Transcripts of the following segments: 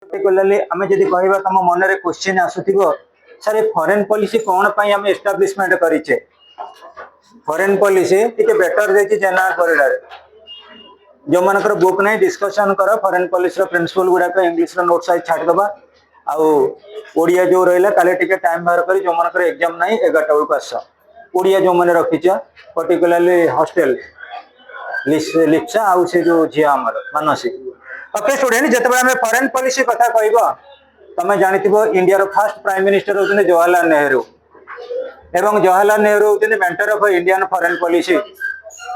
Particularly आम जब कह तुम मन में क्वेश्चन आसुव सर फॉरेन पॉलिसी कौन आम एस्टाब्लिशमेंट करें फॉरेन पॉलिसी टी बेटर जाइए जनरल कॉरिडर जो मनकर बुक नहीं डिस्कशन कर फॉरेन पॉलिसी प्रिंसिपल गुड़ाक इंग्लिश नोट साइज छाड़दबा आड़िया जो रहा काले टे टाइम बाहर कर जो मनकर एग्जाम ना 11टा बेलू आस ओडिया जो मैंने रखीच पर्टिकुलरली हॉस्टेल लिप्सा आउ से जो झी आमर मानसी ओके स्टूडेंट जिते आम फॉरेन पॉलिसी कथा कह तुम जानी इंडिया फास्ट प्राइम मिनिस्टर होते जवाहरलाल नेहरू एवं जवाहरलाल नेहरू होते mentor of Indian foreign policy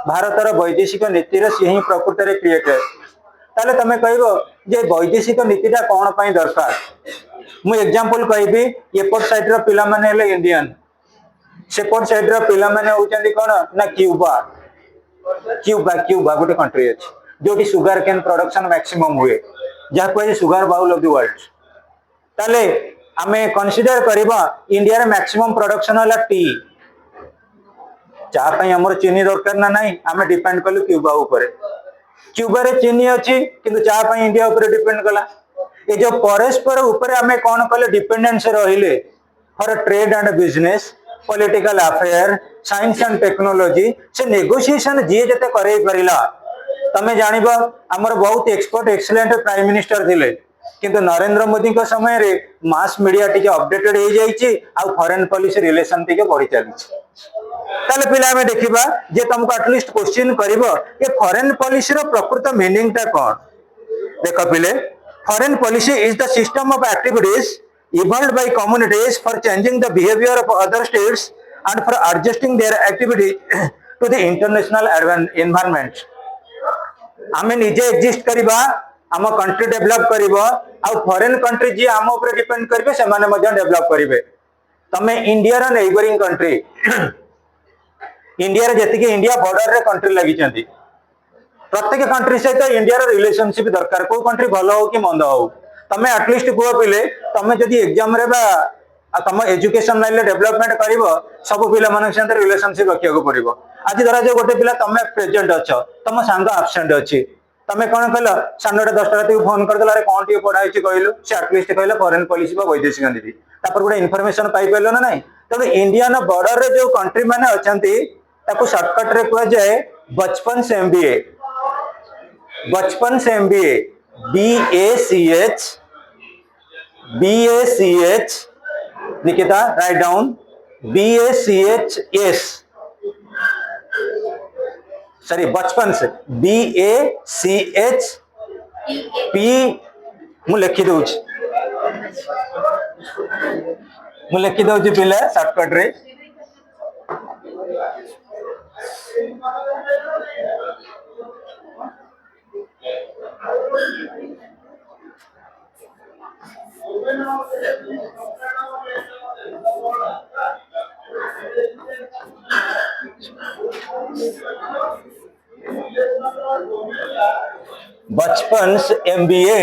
भारतर वैदेशिक नीतिर सी ही प्रकृत में क्रिएटर ताले तुम कह वैदेशिक नीतिटा कौन पाई दरकार मु एग्जांपल कहबी एपट साइड पिला माने इंडियन सेपट साइड पिला माने होचंदी कौन ना क्यूबा क्यूबा क्यूबा गोटे कंट्री अच्छी जो सुगर केन प्रोडक्शन मैक्सिमम हुए जहाँ कहे sugar bowl of the world ताले आमे कंसीडर करबा इंडिया रे मैक्सिमम प्रोडक्शन वाला टी चाह आमर चीनी दरकार ना नहीं आमे डिपेंड कलु क्यूबा ऊपर क्यूबा रे चीनी अच्छी किंतु चाह इंडिया ऊपर डिपेंड कला ये जो परस्पर ऊपर आमे कौन कले डिपेंडेंस रहिले for trade and business political affair science and technology से नेगोशिएशन जी जते करे परिला तमे जानिबा हमर बहुत एक्सपर्ट एक्सीलेंट प्राइम मिनिस्टर थिले किंतु नरेंद्र मोदी को समय रे मास मीडिया टिके अपडेटेड हो जाईची आ फॉरेन पॉलिसी रिलेशन टिके बढ़ी चलीची ताले पिला में देखिबा जे तुमको एटलीस्ट क्वेश्चन करिवो ये फॉरेन पॉलिसी रो प्रकृत मीनिंग ता कोन देखो पिले foreign policy is the system of activities evolved by communities for changing the behavior of other states and for adjusting their activity to the international environment. आमे निजे exist करिबा आम country develop करिवो आ foreign country जी आम ऊपर depend करिवे से माने मध्य develop करिवे तमे इंडिया रा नेबरिंग कंट्री इंडिया रे जति के इंडिया बॉर्डर रे कंट्री लागि चंदी प्रत्येक कंट्री सहित इंडिया रा रिलेशनशिप दरकार को कंट्री भलो हो कि मंद हो तमे एटलीस्ट को पिले तमे जदी एग्जाम रे बा तुम एजुकेशन लाइन रे डेवलपमेंट करिवो सब पिला मन सहित रिलेशनशिप रखिया को पड़िवो आज धरा जो गोटे पिला तमे प्रेजेंट अछ तुम सांग एब्सेंट अछि तमे कोन कहल सानडे 10टा राती फोन कर दला रे कोन टी पढाई छि कहलु से एटलीस्ट कहले फॉरेन पॉलिसी बा वैदेशिक नीति तापर गोटे इन्फॉर्मेशन पाई पेलो ना नहीं तबे इंडियन बॉर्डर रे जो कंट्री माने अछंती ताको शॉर्टकट रे कह जाए बचपन से MBA BACH Nikita write down BACHS sorry बचपन से BACH P मु लिखि दउछि पिला शॉर्टकट रे बचपन से MBA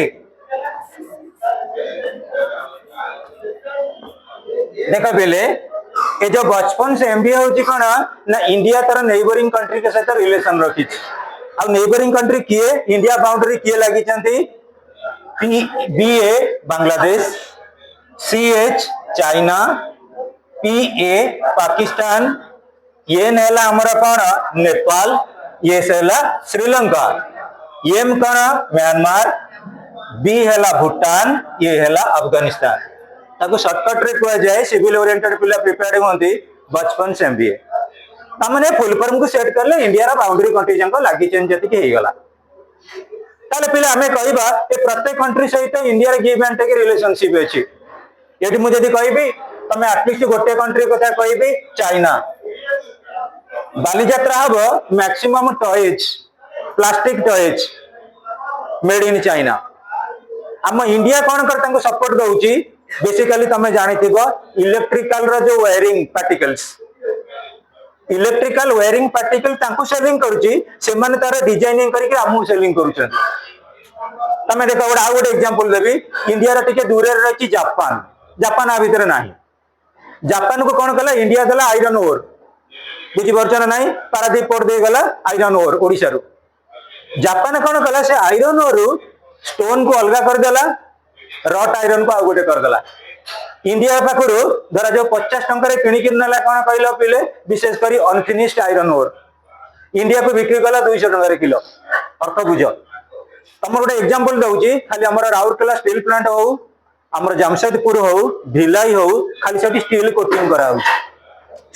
देखा बेले ये जो बचपन से MBA होची कोन ना इंडिया तर नेबरिंग कंट्री के साथ रिलेशन रखी आ नेबरिंग कंट्री किए इंडिया बाउंड्री किए लागि चंती BA Bangladesh CH China PA Pakistan ये नेला हमरा कोन नेपाल ये सेला श्रीलंका एम कोन म्यांमार बी हेला भूटान ये हेला अफगानिस्तान ताको शॉर्टकट रे कह जाए सिविल ओरिएंटेड पिला प्रिपेयर्ड होंती बचपन से MBA तामने फुल फॉर्म को सेट करले इंडिया रा बाउंड्री कंट्री को लागि चेंज जति के हे गला ताले पिला हमें कहबा ए प्रत्येक कंट्री सहित इंडिया रे गिव एंड टेक रिलेशनशिप अछि यदि मु जदी कहबी तमे एटलीस्ट गोटे कंट्री कथा कहबी चाइना बालीजात्रा हबो maximum toys plastic toys made in China आम इंडिया कौन कर तांको सपोर्ट दउची बेसिकली तमे जानिथिबो इलेक्ट्रिकल रो जो wiring particles electrical wiring particle तांको सेलिंग करूची से माने तार डिजाइनिंग करके आमु सेलिंग करूछन तमे देखो गोटे आ गोटे एग्जांपल देबी इंडिया रे टिके दूर रे रही जापान जापान आ भीतर नाही जापान को कौन कला इंडिया दला आयरन ओर बुझी परछन नाही पारादीप पोर्ट दे गला आयरन ओर ओडिसा रो जापान कौन कला से आयरन ओर स्टोन को अलग कर देला रट आयरन को आउ गोटे करदेला इंडिया पाखर धरा जो 50 टंका किणिक ना कौन कहल पिले विशेषकर अनफिनिश्ड आयरन ओर इंडिया को बिक्री कला 200 टंका किलो अर्थ बुझ तुम गोटे एग्जांपल दउची खाली हमर राउरकेला स्टील प्लांट हो हमर जमशेदपुर हो भिलाई हो खाली सेठी स्टील कोटिंग करा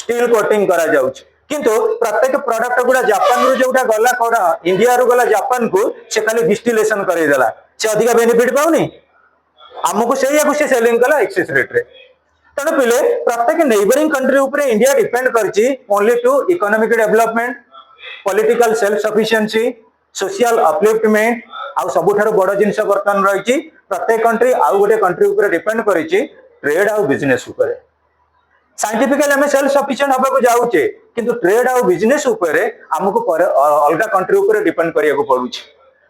स्टील कोटिंग करा जाउची किंतु प्रत्येक प्रोडक्ट गुड़ा जापान रु जोटा गला कोड़ा इंडिया रु गला जापान को से खाली डिस्टिलेशन करे देला से अधिक बेनिफिट पाउनी हमको से सेलिंग कला एक्सेस रेट रे तेणु पिले प्रत्येक नेबरिंग कंट्री ऊपर इंडिया डिपेंड करची only to economic development political self sufficiency social upliftment आउ सबुठारु बड़ जिनस बर्तमान रही प्रत्येक कंट्री आउ गोटे कंट्री ऊपर डिपेंड करची ट्रेड आउ बिजनेस ऊपर साइंटिफिकली आम सेल्फ सफिशिएंट होगा जाऊे किंतु ट्रेड आउ बिजनेस ऊपर आमको अलग कंट्री ऊपर डिपेंड करिया पड़ुछि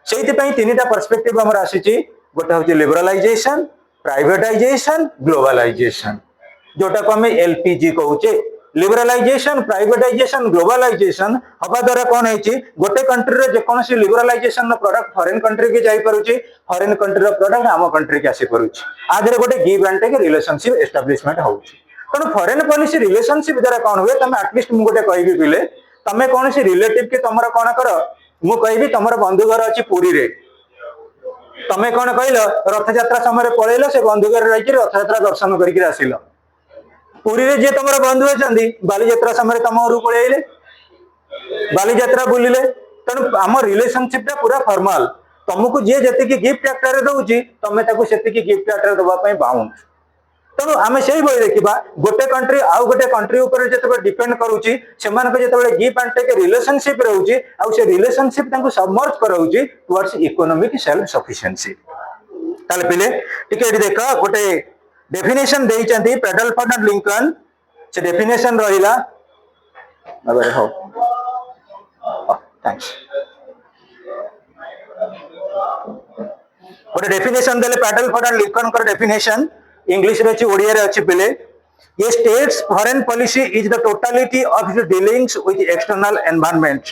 सेइति तीन टा पर्सपेक्टिव हमर आसीछि गोटे हूँ लिबरालाइजेशन प्राइवेटाइजेशन ग्लोबलाइजेशन जोटा को आम एलपीजी कहूचे लिबरालाइजेशन प्राइवेटाइजेशन ग्लोबलाइजेशन हवा द्वारा कौन है गोटे कंट्री रे जेकोसी लिबरालाइजेशन प्रोडक्ट फॉरेन कंट्री के जाई पारुछि फॉरेन कंट्री प्रोडक्ट आम कंट्री के आसी पारुछि आधे गोटे give and take relationship establishment होउछि तेणु फॉरेन पॉलिसी रिलेशनशिप द्वारा कौन हुए तुम एटलिस्ट मुझे गोटे कहबी पिले तुम कौन सी रिलेटिव के तुम कौन कर मु कहबी तुम बंधु घर अच्छी पुरी रे तुम कौन कहल रथ यात्रा समय पलैल से बंधु घर रही रथ यात्रा दर्शन करके आसिल पुरी रे जे तुम बंधु अच्छा बालीजात्रा समय तुम घर पलैले बालीजात्रा बुलिले तेणु आम रिलेशनशिप टा पूरा फॉर्मल तुमको जी जी गिफ्ट आकार दौची तुम से गिफ्ट आकार दवाई बाउंड तेणु आम से भाई देखा गोटे कंट्री आउ गोटे कंट्री ऊपर जो डिपेंड करुच्ची से गिव एंड टेक रिलेशनशिप रोचे आउ से रिलेशनशिप सबमर्ज कराउची टुवर्ड्स इकोनॉमिक सेल्फ सफिशिएंसी ताले पिले टिके देख गोटे डेफिनेशन देइचंती पेडलफोर्ड एंड लिंकन से डेफिनेशन रहिला अबे हो थैंक्स गोटे डेफिनेशन देले पेडलफोर्ड एंड लिंकन कर डेफिनेशन इंग्लिश रे अछि ओडिया रे अछि पिले ये states foreign policy is the totality of its dealings with external environment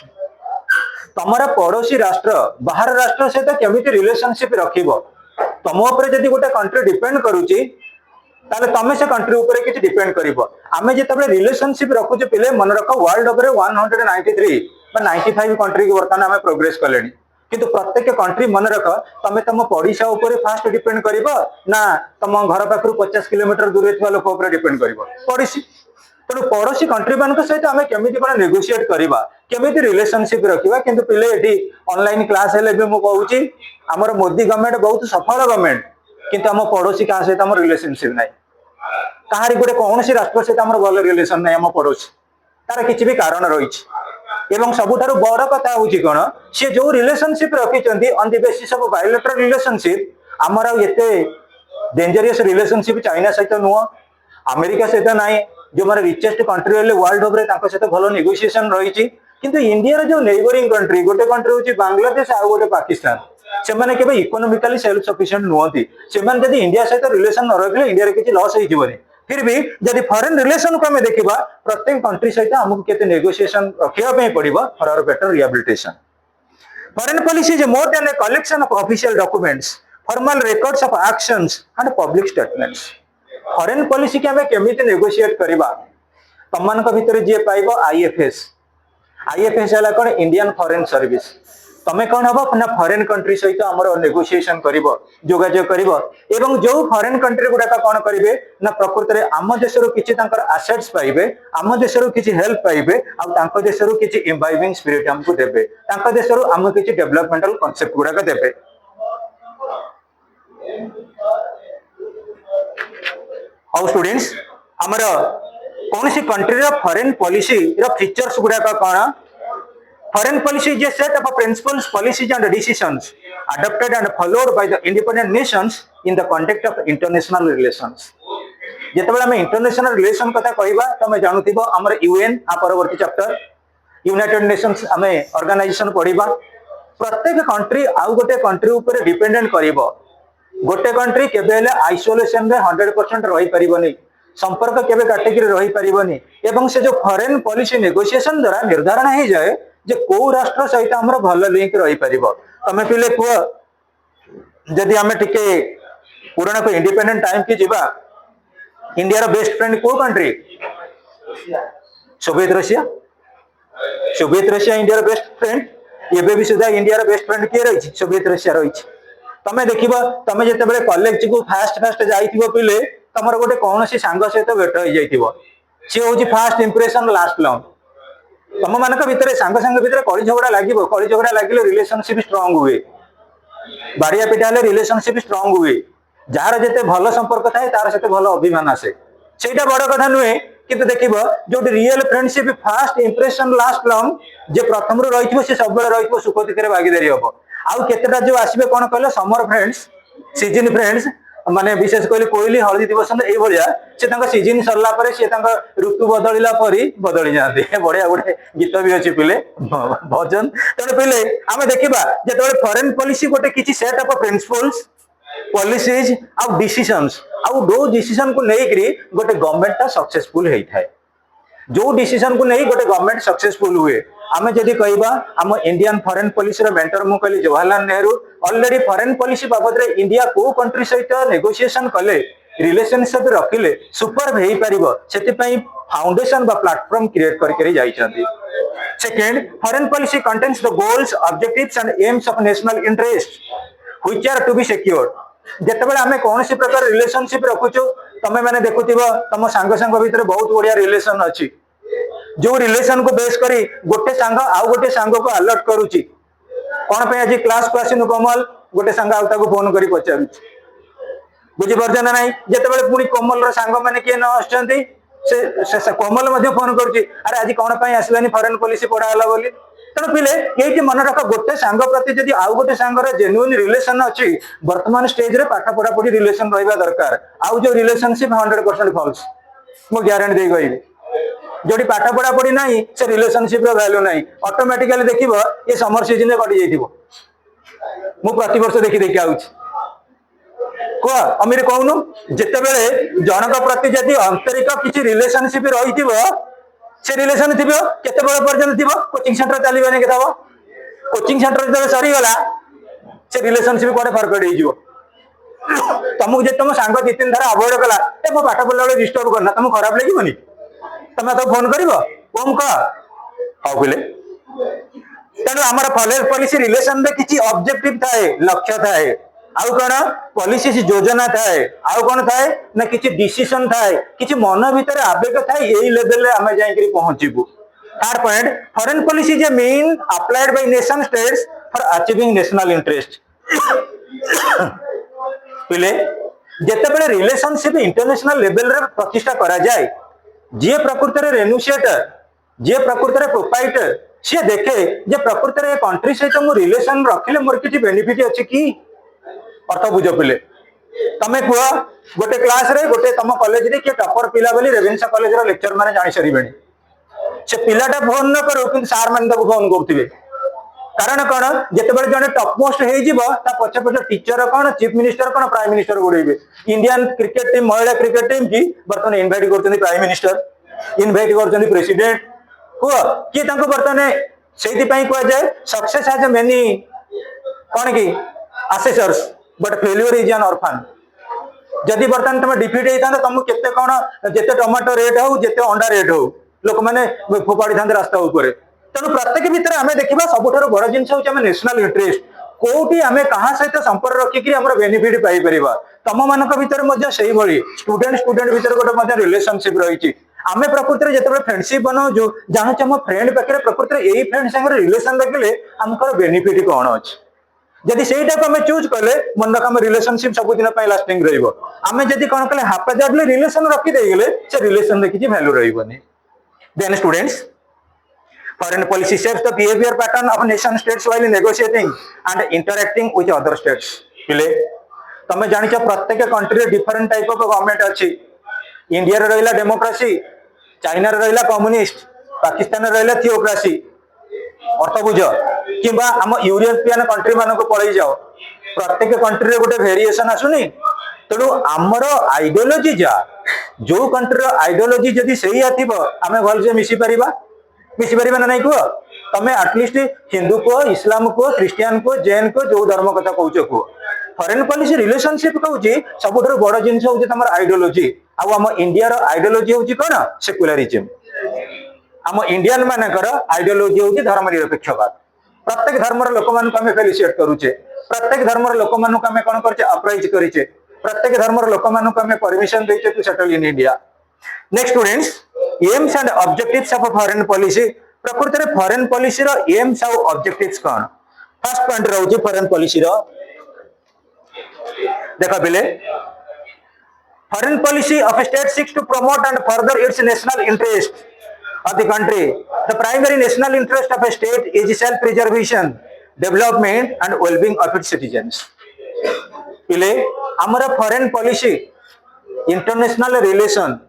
तमरा पड़ोसी राष्ट्र बाहर राष्ट्र सहित केमिति रिलेशनशिप रखिबो तम ऊपर जदि गोटे कंट्री डिपेंड करूची ताले तमे से कंट्री ऊपर किछि डिपेंड करिवो आमे जेतबे रिलेशनशिप रखुचे पिले मन रख वर्ल्ड ऊपर 193 बा 95 कंट्री के वर्तमान आमे प्रोग्रेस कलेनी किंतु प्रत्येक कंट्री मन रख तमे तम पड़ोसा ऊपर फास्ट डिपेंड करिवो ना तम घर पाखरु 50 किलोमीटर दूर थिबा लोक ऊपर डिपेंड करिवो पड़ोसी तेणु पड़ोसी कंट्री मान सहित आम केमिति कोन नेगोशिएट करबा केमिति रिलेशनशिप रखिबा किंतु पिले एठी ऑनलाइन क्लास हेले भी मु कहूची हमर मोदी गवर्नमेंट बहुत सफल गवर्नमेंट किंतु हम पड़ोसी का सहित हमर रिलेशनशिप नाही कहारी गोटे कौनसी राष्ट्र सहित हमर भल रिलेशन नाही हम पड़ोसी तार किछि भी कारण रहिछि एवं सबुठारु बड़ कथा होची कोन से जो रिलेशनशिप रखिचंती on the basis of bilateral relationship हमर एते डेंजरियस रिलेशनशिप चाइना सहित नुह अमेरिका सहित नाही जो माने रिचेस्ट कंट्री वाले वर्ल्ड ओवर तांको सहित भलो नेगोशिएशन रहिछि किंतु इंडिया रे जो नेबरिंग कंट्री गोटे कंट्री होची बांग्लादेश आ गोटे पाकिस्तान से माने केबे इकोनॉमिकली सेल्फ सफिशिएंट नुहंती से माने जदी इंडिया सहित रिलेशन न रखले इंडिया रे किछि लॉस होई जिवनी फिर भी जदि फॉरेन रिलेशन को हमें देखा प्रत्येक कंट्री सहित हमको केते नेगोशिएशन रखिया पड़िबो for our better rehabilitation foreign policy is more than a collection of official documents formal records of actions and public statements foreign policy के हमें केमिति नेगोशिएट करबा तमन को भीतर जे पाइबो आईएफएस आईएफएस हला कोन इंडियन फॉरेन सर्विस तमे कौन हम ना फॉरेन कंट्री सहित आमर नेगोशिएशन करिवो जोगाजोग करिवो एवं जो फॉरेन कंट्री गुडाका कौन करिवे ना प्रकृत रे आम देशरो किछि तांकर एसेट्स पाइबे आम देशरो किछि हेल्प पाइबे आ तांको देशरो किछि इम्बाइबिंग स्पिरिट हमको देबे तांको देशरो हम किछि डेवलपमेंटल कांसेप्ट गुडाका देबे हाउ स्टूडेंट्स हमर कोनसी कंट्री रो फॉरेन पॉलिसी रो फीचर्स गुडाका कोन Foreign policy is a set of principles, policies and decisions adopted and followed by the independent nations in the context of international relations. जेतेबेले हम international relation कथा कहबा तमे जानुथिबो हमर यूएन आ परवर्ती चैप्टर यूनाइटेड नेशंस हमें ऑर्गेनाइजेशन पढिबा प्रत्येक कंट्री आउ गोटे कंट्री ऊपर डिपेंडेंट करिवो गोटे कंट्री केबेले आइसोलेशन रे 100% रहि परिबोनी संपर्क केबे काटिकरी रहि परिबोनी एवं से जो फॉरेन पॉलिसी नेगोशिएशन द्वारा निर्धारण हो जाए जे को राष्ट्र सहित हमर भल लिंक रही परिबो तमे पिले कुआ जदि हमें टिके पुराना को इंडिपेंडेंट टाइम की जीवा इंडिया रो बेस्ट फ्रेंड को कंट्री सोवियत रशिया इंडिया रो बेस्ट फ्रेंड एबे भी सुधा इंडिया रो बेस्ट फ्रेंड किए रही सोवियत रशिया रही तमे देखिबो तमे जते बेले कॉलेज को फास्ट जाइथिबो पिले तमर गोटे कोनोसी सांग सहित भेट हो जाइथिबो से होची फर्स्ट इंप्रेशन लास्ट लॉन्ग तम मानक भितर सांग भितर कली झगड़ा लागिबो कली झगड़ा लागिले रिलेशनशिप स्ट्रांग हुए बाड़िया पिटा हेले रिलेशनशिप स्ट्रांग हुए जार जते भल संपर्क थाए तार सहित भल अभिमान आसे सेटा बड़ कथा नुहे किंतु देखिबो जो real friendship first impression last long जे प्रथम रु रहिथिबो से सब बेले रहिथिबो सुख दुख रे भागीदारी हबो आउ केतेटा जो आसीबे कोन कहले समर फ्रेंड्स सीजन फ्रेंड्स माने विशेष कोइली कोइली हळदी दिवस ए भलिया से तांका सीजन सरला परे से तांका ऋतु बदलिला परी बदली जाते बढ़िया गोटे गीत भी अछि पिले भजन तने पिले आमे देखिबा जेतबे फॉरेन पॉलिसी गोटे किछि सेट ऑफ प्रिंसिपल्स पॉलिसीज आउ डिसीजंस आउ दो डिसीजन को नेइकरी गोटे गवर्नमेंट ता सक्सेसफुल हेइ थाए जो डिसीजन को नहीं गोटे गवर्नमेंट सक्सेसफुल हुए आमे जदि कहबा हम इंडियन फॉरेन पॉलिसी रो मेंटर मु कहली Jawaharlal Nehru already foreign policy बाबद रे इंडिया को कंट्री सहित नेगोशिएशन कले रिलेशनशिप रखिले सुपर हेइ परिबो सेति पई फाउंडेशन बा प्लेटफॉर्म क्रिएट करके जाई छथि second foreign policy contains the goals objectives and aims of national interest which are to be secured जेतेबेले आमे कोनोसी प्रकार रिलेशनशिप रखुचो तमे माने देखुथिबो तम सांग भीतर बहुत बढ़िया रिलेशन अछि जो रिलेशन को बेस करी गोटे सांग आउ गोटे सांग को अलर्ट करूची कोन पे आज क्लास को आसिनु कोमल गोटे सांग आउ ताको फोन करी पचारुची बुझी परछन नाही जेतेबेले पुनी कोमल रो सांग माने के न आछंती से कोमल मध्ये फोन करूची अरे आज कोन पे आसलानी फॉरेन पॉलिसी पढा हला बोली तेणु पिले ये मन रख गोटे सांग प्रति जदि आउ गोटे सांगर जेन्युइन रिलेशन अच्छी वर्तमान स्टेज रे पाठ पढ़ा पढ़ी रिलेशन रहिबा दरकार आउ जो रिलेशनशिप 100% फॉल्स मु गारंटी दे कहबी जोडी पाठ पढ़ा पढ़ी नाही से रिलेशनशिप रो वैल्यू नाही ऑटोमेटिकली देखिबो ये समर सीजन रे कटि जाइथिबो मु प्रति वर्ष देखि आउछि को अमीर कहूनु जेते बेले जनक प्रति जदि आंतरिक किछि रिलेशनशिप रहिथिबो से रिलेशन थिबो केते बड़ पर्यंत थिबो कोचिंग सेंटर चलीबे नै केताबो कोचिंग सेंटर जब सरी गला से रिलेशनशिप कोडे फरक पड़ जिवो तुमको जे तुम सांग दि तीन धर अवॉइड कला ए मो पाठ पढला बेले डिस्टर्ब करना तुम खराब लागिबोनी तुम तो फोन करिवो ओम का हाउ बिले तनो हमर फॉरेन पॉलिसी रिलेशन रे किछि ऑब्जेक्टिव थाए लक्ष्य थाए आउ कोन पॉलिसी योजना थाए आउ कोन थाए ना किछि डिसीजन थाए किछि मन भीतर आवेग थाए एई लेवल रे हमें जाई करी पहुंचीबू थर्ड पॉइंट फॉरेन पॉलिसी जे mean applied by nation states for achieving national interest पिले जेते बेले रिलेशनशिप इंटरनेशनल लेवल रे प्रतिष्ठा करा जाय जे प्रकृति रे रेन्यूशिएटर जे प्रकृति रे प्रोप्राइटर से देखे जे प्रकृति रे कंट्री सहित मु रिलेशन रखिले मोर किछि बेनिफिट अछि की अर्थ बुझ पिले तमे कुआ गोटे क्लास रे गोटे तम कॉलेज रे के टॉपर पिला बोली रेवेन्सा कॉलेज रो लेक्चर माने जानि सरीबेनी से पिलाटा फोन न करू कि सार मान तक फोन करथिबे कारण कोन जेते बेले जने टॉप मोस्ट हे जिवो ता पछे पछे टीचर कोन चीफ मिनिस्टर कोन प्राइम मिनिस्टर गुडैबे इंडियन क्रिकेट टीम महिला क्रिकेट टीम की बर्तन इनवाइट करथि प्राइम मिनिस्टर इनवाइट करथि प्रेसिडेंट को कि तांको बर्तन सेति पई को जाय सक्सेस हैज मेनी कोन की assessors but failure is an orphan जदि बर्तन तुम डिफिट होता तुम केते कोन जेते टमाटो रेट हो जेते अंडा रेट हो लोक माने फोपाड़ी था रास्ता ऊपर तेणु प्रत्येक भितर आम देखा सबुठ बड़ जिन हूँ नेशनल इंटरेस्ट कोटी आम क्या सहित संपर्क रखिक बेनिफिट पाई तुम मान भर से स्टूडेंट भर गोटे रिलेशनशिप रही आम प्रकृति में जिते फ्रेंडशिप बनाऊँ जानूँ आम फ्रेंड पाखे प्रकृति में यही फ्रेंड सागर रिलेशन रखिले आमकर बेनिफिट कौन अच्छी जदि सेटा को हमें चूज कले मन रख रिलेशनशिप सब दिन लास्टिंग रहिबो आमे जदि कोन कले हाफाजार्डली रिलेशन रखि देगले से रिलेशन रे किछि वैल्यू रहिबोनी then students foreign policy shapes the behaviour pattern of nation states while negotiating and interacting with other states पिले तमे जानिछ प्रत्येक कंट्री रे डिफरेंट टाइप ऑफ गवर्नमेंट अछि इंडिया रे रहिला डेमोक्रेसी चाइना रे रहिला कम्युनिस्ट पाकिस्तान रे रहिला थियोक्रेसी अर्थ बुझ कि आम यूरोपियन कंट्री मान को पलि जाओ प्रत्येक कंट्री रे गोटे वेरिएशन आसुनी तेणु आमर आइडियोलॉजी जा जो कंट्री आइडियोलॉजी जदि सही आथिबो आमे भल से मिसी परिबा ना नहीं कुह तमे एटलिस्ट हिंदू को, इस्लाम को, क्रिश्चियन को, जैन को जो धर्म कथा कहूछ को फॉरेन पॉलिसी रिलेशनशिप कहूँ सबुठ बड़ जिनस हूँ तुम आइडियोलॉजी आम इंडिया आइडियोलॉजी हूँ कौन सेक्युलरिज्म आम इंडियन मानकर आइडियोलॉजी हूँ धर्मनिरपेक्षवाद प्रत्येक धर्मर लोक मानक फेलिसिएट करुचे प्रत्येक धर्मर लोक मानक कौन करचे अप्राइज करिचे प्रत्येक धर्मर लोक मानक परमिशन देचे to settle in India next students aims and objectives of foreign policy प्रकृत में फॉरेन पॉलिसी रो एम्स और ऑब्जेक्टिव्स कौन फर्स्ट पॉइंट रहउची फॉरेन पॉलिसी रो देखा बिले foreign policy of a state seeks to promote and further its national interest of the country. The primary national interest of a state is self-preservation, development and well-being of its citizens. पिले आमर foreign policy international relation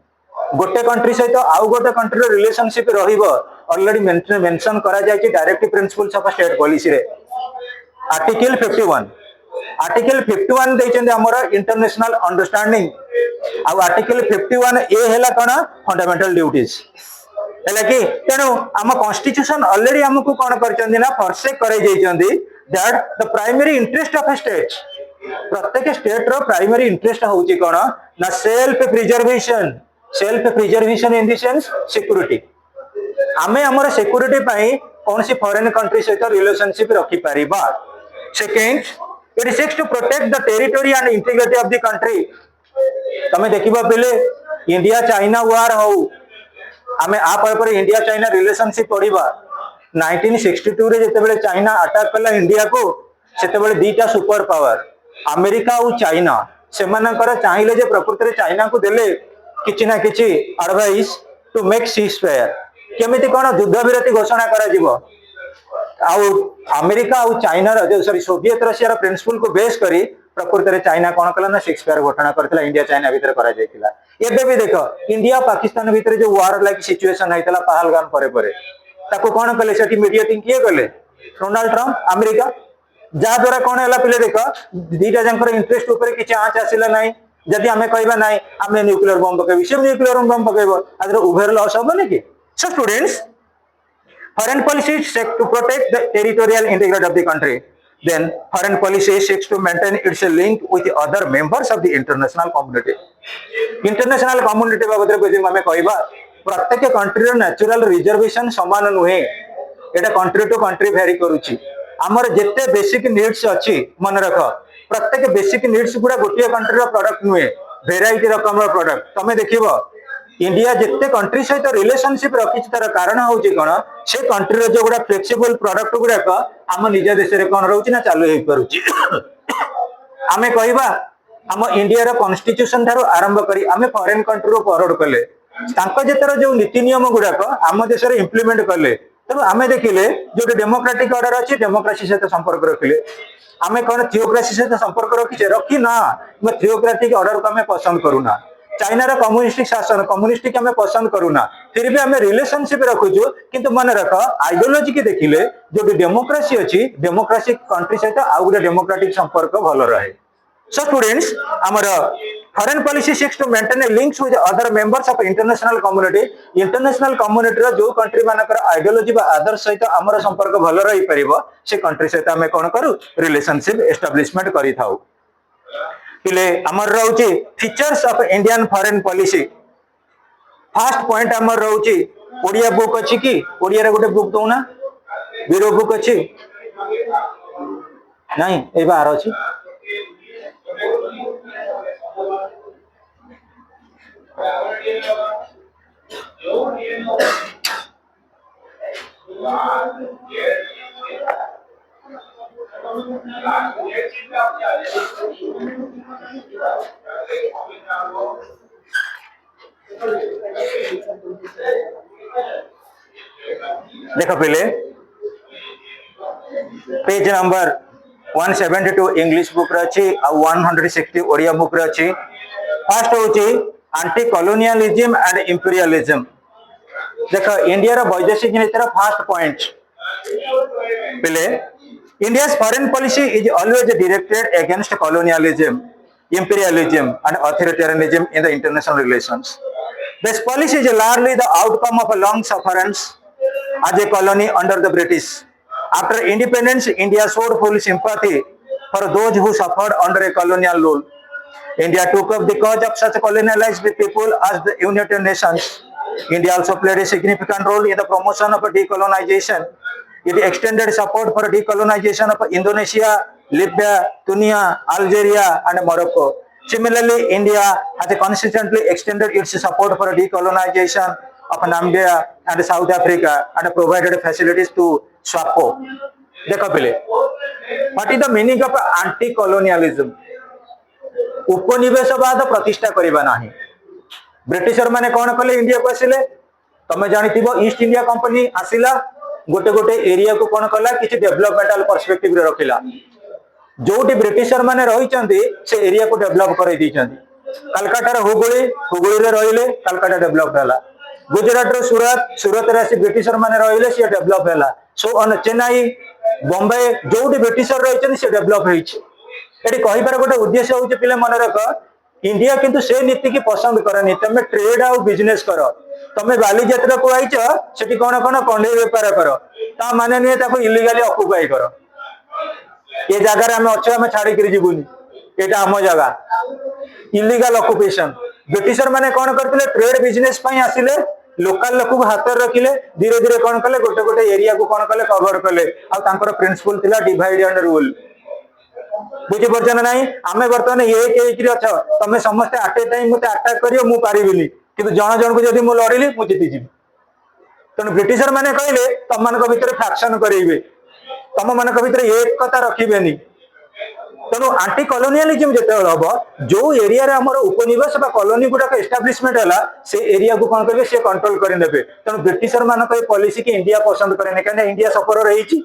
गोटे country सहित आउ गोटे country relationship रहिबो already mention करा जाय directive principles of state policy रे आर्टिकल 51 देइछन हमर इंटरनेशनल अंडरस्टैंडिंग आ आर्टिकल 51 ए हैला कोन फंडामेंटल ड्यूटीज हैला कि तेनु आम कॉन्स्टिट्यूशन ऑलरेडी हमकु कोन करचंदी ना फॉरसेक करे जाइचंदी that the primary interest of a state प्रत्येक स्टेट रो प्राइमरी इंटरेस्ट होउची कोन ना self preservation in the sense security आमे हमर सिक्योरिटी पई कोनसी फॉरेन कंट्री सहित रिलेशनशिप रखि परिबा second it seeks to protect the territory and integrity of the country तमे देखिबा पहिले इंडिया चाइना वार हो आमे आ पर इंडिया चाइना रिलेशनशिप पढ़िबा 1962 रे जेतेबेले चाइना अटैक कला इंडिया को सेतेबेले दीटा सुपर पावर अमेरिका और चाइना से मानकर चाहिए जे प्रकृति रे चाइना को देले किछि ना किछि advice to make cease fire केमिति कोन युद्ध विरति घोषणा करा जिवो आउ अमेरिका और चाइना रो सॉरी सोवियत रशिया रो प्रिंसिपल को बेस करी प्रकृति रे चाइना कोन कला ना सीज फायर घोषणा करथिला इंडिया चाइना भीतर करा जायतिला एबे भी देखो इंडिया पाकिस्तान भीतर जो वार लाइक सिचुएशन हैतला पहलगाम परे परे ताको कोन कले सेठी मीडिएटिंग किए गले डोनाल्ड ट्रम्प अमेरिका जा द्वारा कोन हला पिले देखो दीटा जंकर इंटरेस्ट ऊपर किछि आंच आसिला नाही जदि हमें कहबा नाही हमें न्यूक्लियर बम पकेबी से न्यूक्लियर बम पकेबो आदर उभर लॉस होबो कि so students foreign policy seeks to protect the territorial integrity of the country then foreign policy seeks to maintain its link with the other members of the international community बाबत रे हमें कहबा प्रत्येक country रो natural reservation समान नुहे एटा country to country very करूची हमर जेते बेसिक नीड्स अछि मन रख प्रत्येक बेसिक नीड्स गुडा गोटिया कंट्री रो प्रोडक्ट नुहे वेराइटी रकम रो प्रोडक्ट तमे देखिबो इंडिया जिते कंट्री सहित रिलेशनशिप रखी तार कारण हूँ कौन से कंट्री जो गुड़ा फ्लेक्सिबल प्रोडक्ट गुड़ाक आम निज देश में कौन रोचे ना चालू हो पारुची आमे कहबा आम इंडिया कॉन्स्टिट्यूशन ठारू आरंभ करी आमे फॉरेन कंट्री फॉरवर्ड कले जेतर जो नीति नियम गुड़ाक आम देश में इम्प्लीमेंट कले तब आमे देखिले जो डेमोक्रेटिक ऑर्डर अच्छी डेमोक्रेसी सहित संपर्क रखिले आमे कौन थियोक्रेसी सहित संपर्क रखी ना थियोक्रेटिक ऑर्डर को आम पसंद करूना चाइना रा कम्युनिस्टिक शासन कम्युनिस्टिक हमें पसंद करूना फिर भी हमें रिलेशनशिप रखुचु किंतु मन रख आइडियोलॉजी की देखिले जो डेमोक्रेसी अच्छी डेमोक्रेटिक कंट्री सहित आउ गोटे डेमोक्रेटिक संपर्क भल रहे सो स्टूडेंट्स आमर foreign policy seeks to maintain a links with other members of international community रो जो कंट्री मानकर आइडियोलॉजी बा आदर्श सहित आमर संपर्क भल रही परिबो से कंट्री सहित हमें कोन करू रिलेशनशिप एस्टैब्लिशमेंट करि थाउ पिले हमर रहउची features of Indian foreign policy first point हमर रहउची ओडिया बुक अछि कि ओडिया रे गोटे बुक दोना वीडियो बुक अछि नहीं ए बाहर अछि देखो पहले पेज नंबर 172 इंग्लिश बुक रही और 160 ओडिया बुक रही फर्स्ट होची एंटी कॉलोनियलिज्म एंड इंपीरियलिज्म देखो इंडिया रा वैदेशिक नीतिर फर्स्ट पॉइंट पहले India's foreign policy is always directed against colonialism, imperialism and authoritarianism in the international relations. This policy is largely the outcome of a long sufferance as a colony under the British. After independence, India showed full sympathy for those who suffered under a colonial rule. India took up the cause of such colonialized people as the United Nations. India also played a significant role in the promotion of decolonization. It extended support for decolonization of Indonesia, Libya, Tunisia, Algeria, and Morocco. Similarly, India has consistently extended its support for decolonization of Namibia and South Africa and provided facilities to SWAPO. देखो पहले, what is the meaning of anti-colonialism? उपनिवेशवाद प्रतिष्ठा करिबा नाही। Britisher माने कौन कले India को आसिले तमे जानिथिबो ईस्ट इंडिया कंपनी आसिला गोटे गोटे एरिया को कौन कला किछि डेवलपमेंटल पर्सपेक्टिव रे रखिला जोटी ब्रिटिशर माने रहिचंती से एरिया को डेवलप करै दिचंती कलकत्ता रे हुगुली रे रहिले कलकत्ता डेवलप होला गुजरात रे सूरत रे से ब्रिटिशर माने रहिले से डेवलप होला सो ऑन चेन्नई बॉम्बे जोटी ब्रिटिशर रहिचंती से डेवलप हेछि एटी कहिबार गोटे उद्देश्य होउछि पिले मन रख इंडिया किंतु से नीति की पसंद करनी तमे ट्रेड आउ बिजनेस करो तमे बालीजात्रा को आइछ सेठी कोन कोन कंडे व्यापार करो ता माने नहीं ताको इलीगली ऑक्युपाई करो ये जगह रे हम अच्छे हम छाड़ी करी जीवुनी एटा हम जगह इलीगल ऑक्युपेशन ब्रिटिशर माने कोन करथिले ट्रेड बिजनेस पई आसिले लोकल लोक को हाथ रखिले धीरे धीरे कोन कले गोटे गोटे एरिया को कोन कले कवर कले आ तांकर प्रिंसिपल थिला डिवाइड एंड रूल बुझी परछन नाही आमे वर्तमान एक एक अछ तमे समस्त एट ए टाइम मते अटैक करियो मु पारिबिनी किंतु जण जण को जदी मु लड़िली मु जीति जिबी तने ब्रिटिशर माने कहले तम मान को भीतर फैक्शन करेइबे तम मान को भीतर एकता रखिबेनी तनो एंटी कॉलोनियलिज्म जेते हबो जो एरिया रे हमर उपनिवेश बा कॉलोनी गुडा का एस्टैब्लिशमेंट हला से एरिया को कोन करबे से कंट्रोल करि नेबे तनो ब्रिटिशर मान को पॉलिसी के इंडिया पसंद करे ने कने इंडिया सफर रहिची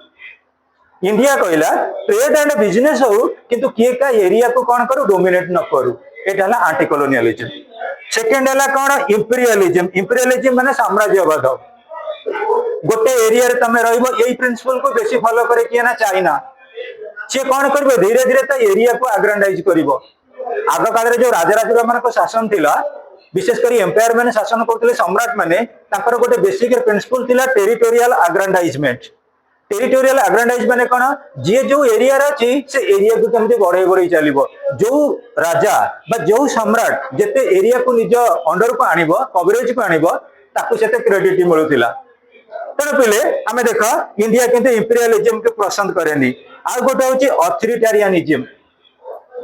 इंडिया कहला ट्रेड एंड बिजनेस हो किंतु किए का एरिया को कौन करू डोमिनेट न करू एटा हला एंटी कॉलोनियलिज्म सेकंड हला कौन इंपीरियलिज्म माने साम्राज्यवाद गोटे एरिया रे तमे रहइबो एई प्रिंसिपल को बेसी फॉलो करे किए ना चाइना से कौन करबे धीरे धीरे त एरिया को अग्रेंडाइज करिवो आग काल रे जो राजा राजा मान को शासन थिला विशेष करी एम्पायर माने शासन करथिले सम्राट माने ताकर गोटे बेसिक प्रिंसिपल थिला टेरिटोरियल अग्रेंडाइजमेंट टेरिटोरियल अग्रेंडाइज माने कोन जे जो एरिया अछि से एरिया को केमते बढाई बढाई चलिबो जो राजा बा जो सम्राट जेते एरिया को निज अंडर को आनिबो कवरेज को आनिबो ताकू सेते क्रेडिट मिलुतिला तने पहिले हमें देखा इंडिया केते इंपीरियलिज्म के पसंद करेनी आ गोटे होची ऑथोरिटेरियनिज्म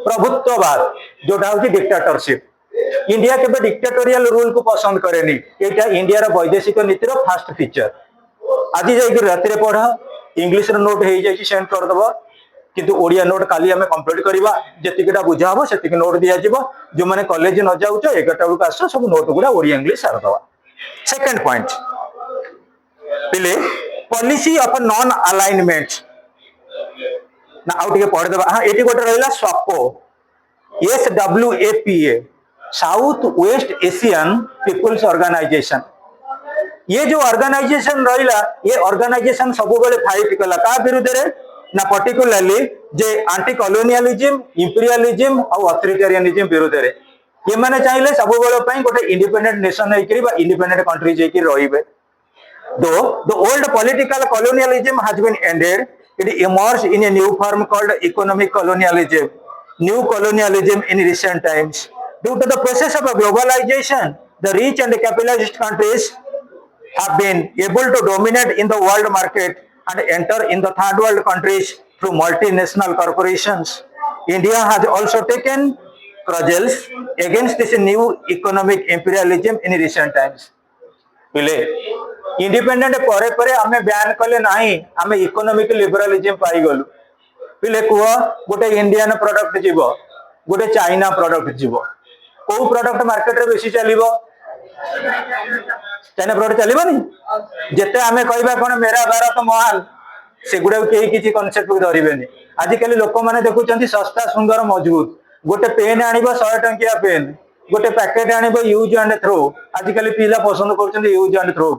प्रभुत्ववाद जोटा होची डिक्टेटरशिप इंडिया केबे डिक्टेटोरियल रूल को पसंद करेनी एटा इंडिया रा वैदेशिक नीति रो फर्स्ट फीचर आज जाई राति रे पढ़ा इंग्लिश रो नोट हे जाई सेंड कर दबो किंतु ओडिया नोट काली हमें कंप्लीट करबा जतिकटा बुझा हो सेतिक नोट दिया जिवो जो माने कॉलेज न जाउचो 11टा को आसो सब नोट गुडा ओडिया इंग्लिश सार दबा सेकंड पॉइंट पहले पॉलिसी ऑफ नॉन अलाइनमेंट ना आउट के पढ़ दबा हां एटी गोटे रहला स्वापो SWAPA south west Asian people's organisation ये जो ऑर्गेनाइजेशन रहिला ये ऑर्गेनाइजेशन सब बेले फाइट कला का विरुद्ध रे ना पर्टिकुलरली जे एंटी कॉलोनियलिज्म इंपीरियलिज्म और ऑथोरिटेरियनिज्म विरुद्ध रे ये माने चाहिले सब बेले पई गोटे इंडिपेंडेंट नेशन है करी बा इंडिपेंडेंट कंट्री जे की रहिबे दो the old political colonialism has been ended it emerged in a new form called economic colonialism new colonialism in recent times due to the process of globalisation the rich and capitalist countries have been able to dominate in the world market and enter in the third world countries through multinational corporations. India has also taken cudgels against this new economic imperialism in recent times. पहले independent परे परे हमें ban कले नहीं हमें economic liberalism पाई गलु पहले कुह गोटे Indian product जीवो गोटे चाइना प्रोडक्ट जीवो को प्रोडक्ट मार्केट रे बेसी चलिबो चाइना प्रोडक्ट चलिबनी जेते आमे कहबा कोन मेरा भारत महान सेगुडा केही किछि कांसेप्ट को धरिबेनी आजिकली लोक माने देखुचंती सस्ता सुंदर मजबूत गोटे पेन आनिबो 100 टंकिया पेन गोटे पैकेट आनिबो यूज एंड थ्रो आजिकली पिला पसंद करचंती यूज एंड थ्रो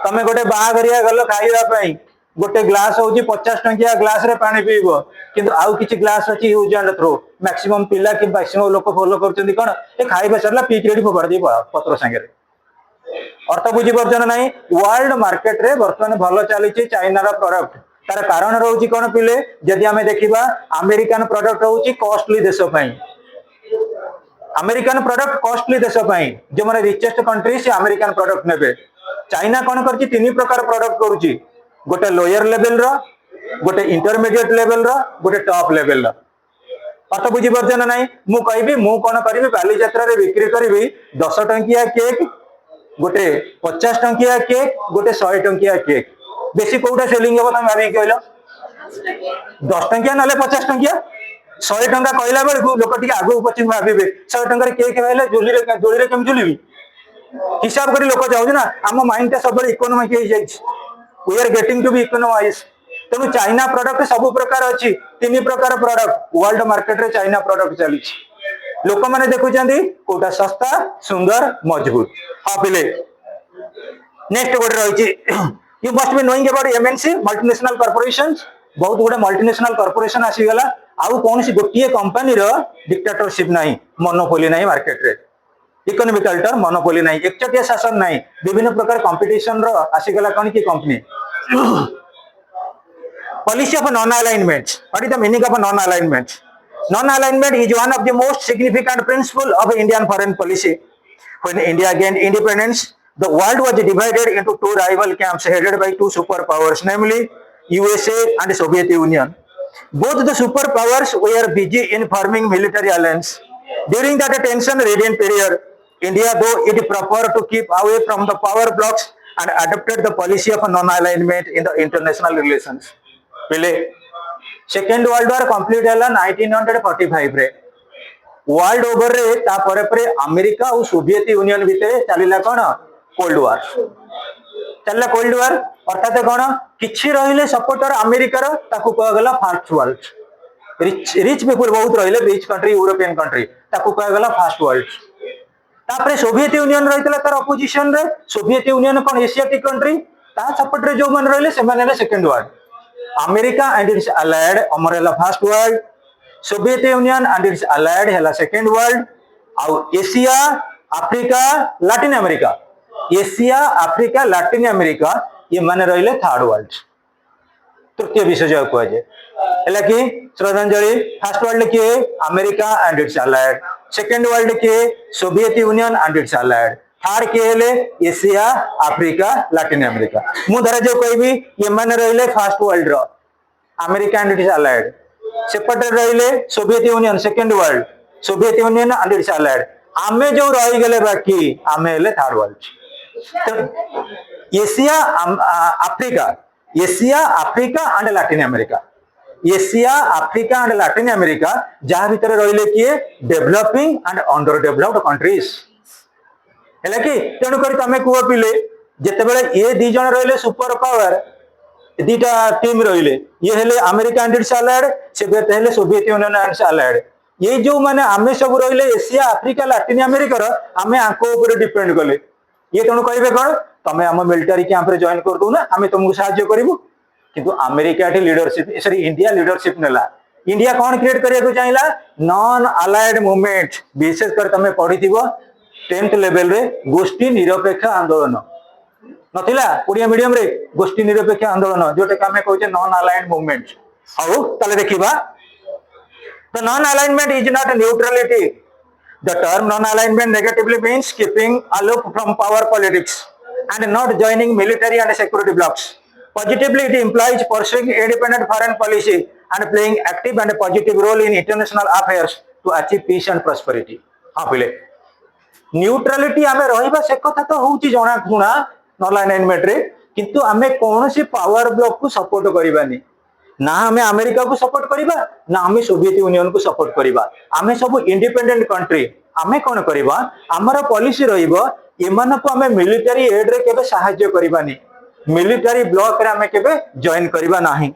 तमे गोटे बाहागरिया गल्लो खाइबा पई गोटे ग्लास होची 50 टंकिया ग्लास रे पानी पीबो किंतु आउ किछि ग्लास अछि यूज एंड थ्रो मैक्सिमम पिला कि मैक्सिमम लोक फॉलो करचंती कोन ए खाइबा सरला पी क्रेडिट फोड़ दी पत्र संगे अर्थ बुझी पार्छन नहीं वर्ल्ड मार्केट रे वर्तमान भल चली चाइना रो प्रोडक्ट तार कारण रोची कौन पिले जदि आम देखा अमेरिकन प्रोडक्ट हूँ कॉस्टली देश अमेरिकन प्रोडक्ट कॉस्टली देश जो मैंने रिचेस्ट कंट्री से अमेरिकन प्रोडक्ट ने चाइना कौन कर तीन प्रकार प्रोडक्ट करुच्ची गोटे लोअर लेवल रो गोटे इंटरमीडिएट लेवल रो गोटे टॉप लेवल रो अर्थ बुझी पार्छ ना नहीं मु कहि मु कौन करी बालीजात्रा रे बिक्री करी 10 टंकिया केक गोटे 50 टंकिया केक गोटे 100 टंकिया केक बेसी कोटा सेलिंग हम तुम भाई कहल 10 टंकिया ना 50 टंकिया 100 टंका कहला बेलू लोक टे आगू पची भावे 100 टंकार केक है जोड़ी कम झुलि हिसाब कर लोक चाहूँ ना आम माइंड सब economic we are getting to be economise तेणु चाइना प्रोडक्ट सब प्रकार अच्छी 3 प्रकार प्रोडक्ट वर्ल्ड मार्केट रे चाइना प्रोडक्ट चली लोक मैंने देखुं कोटा सस्ता सुंदर मजबूत हाँ पिले नेक्स्ट गोटे रही you must be knowing about MNC multinational corporations बहुत गुडे मल्टीनेशनल कॉर्पोरेशन आसीगला आउ कौन सी गोटे कंपनी डिक्टेटरशिप नहीं मोनोपोली नहीं मार्केट रे इकोनॉमिकल टर्म मोनोपोली नहीं एकचटिया शासन नहीं विभिन्न प्रकार कंपटीशन रो आसीगला कौन की company policy of non-alignment. What is the meaning of non-alignment? Non-alignment is one of the most significant principles of Indian foreign policy. When India gained independence, the world was divided into two rival camps headed by two superpowers, namely USA and Soviet Union. Both the superpowers were busy in forming military alliance. During that tension-ridden period, India, though it preferred to keep away from the power blocks and adopted the policy of non-alignment in the international relations. पहले second world war complete है 1945 रे world over रे ता परे परे America और Soviet union भितर चलिला कौन कोल्ड वार चलला कोल्ड वार अर्थात कौन किछि रहिले सपोर्टर अमेरिका रो ताकू कह गला फास्ट वर्ल्ड रिच पीपल बहुत रहिले रिच कंट्री यूरोपियन कंट्री ताकू कह गला फास्ट वर्ल्ड तापरे सोवियत यूनियन रहितला तार अपोजिशन रे सोवियत यूनियन कौन एशियाटिक कंट्री ता सपोर्ट रे जो मन रहिले से माने second world America and its allied umbrella first world, Soviet Union and its allied hela second world, और Asia Africa Latin America Asia Africa Latin America ये माने रहिले थर्ड वर्ल्ड तृतीय विश्व युद्ध को जे हला कि श्रद्धांजलि फर्स्ट वर्ल्ड के America and its allied second world के Soviet Union and its allied third के हेले एशिया अफ्रीका लैटिन अमेरिका मु धरा जो कहबी ये माने रहिले फर्स्ट वर्ल्ड रो अमेरिका एंड इट्स allied सेपटे रहिले Soviet Union second world Soviet Union and its allied आमे जो रही गले बाकी आमे हेले थर्ड वर्ल्ड तो Asia Africa and Latin America Asia Africa and Latin America जहाँ भीतर रहिले किए developing and underdeveloped countries है कि तेणुक तुम कह पिले जिते ये दी जन रही सुपर पावर दीटा टीम रही ये हेले अमेरिका एंड इट्स allied से हेले Soviet Union and its allied ये जो माने आमे सब रही एशिया अफ्रीका लैटिन अमेरिका आमे आंको ऊपर डिपेंड कले ये तेणु कहे कौन तुम आम मिलिटारी कैंप रे जॉइन कर दो ना आमे तुमको साहाय्य करूँ किंतु America leadership sorry India leadership नेला इंडिया कौन क्रिएट करने चाहिए नॉन अलाइड मूवमेंट विशेषकर तुम पढ़ी 10th लेवल रे गोष्ठी निरपेक्ष आंदोलन नथिला ओडिया मीडियम रे गोष्ठी निरपेक्ष आंदोलन जोटा कि आमे कहूचे नॉन अलाइन्ड मूवमेंट आउ ताले देखिबा the non alignment is not neutrality the term non alignment negatively means keeping aloof from power politics and not joining military and security blocs positively it implies pursuing independent foreign policy and playing active and positive role in international affairs to achieve peace and prosperity हां पिले neutrality आमे रहिबा से कथा तो होउची जणा खुणा non alignment रे किंतु आमे कोनोसी पावर ब्लॉक को सपोर्ट करिबानी ना आमे अमेरिका को सपोर्ट करिबा ना आमे सोवियत यूनियन को सपोर्ट करिबा आमे सब इंडिपेंडेंट कंट्री आमे कोन करिबा हमर पॉलिसी रहिबो एमान को आमे मिलिटरी एड रे केबे सहाय्य करिबानी मिलिटरी ब्लॉक रे आमे केबे जॉइन करिबा नाही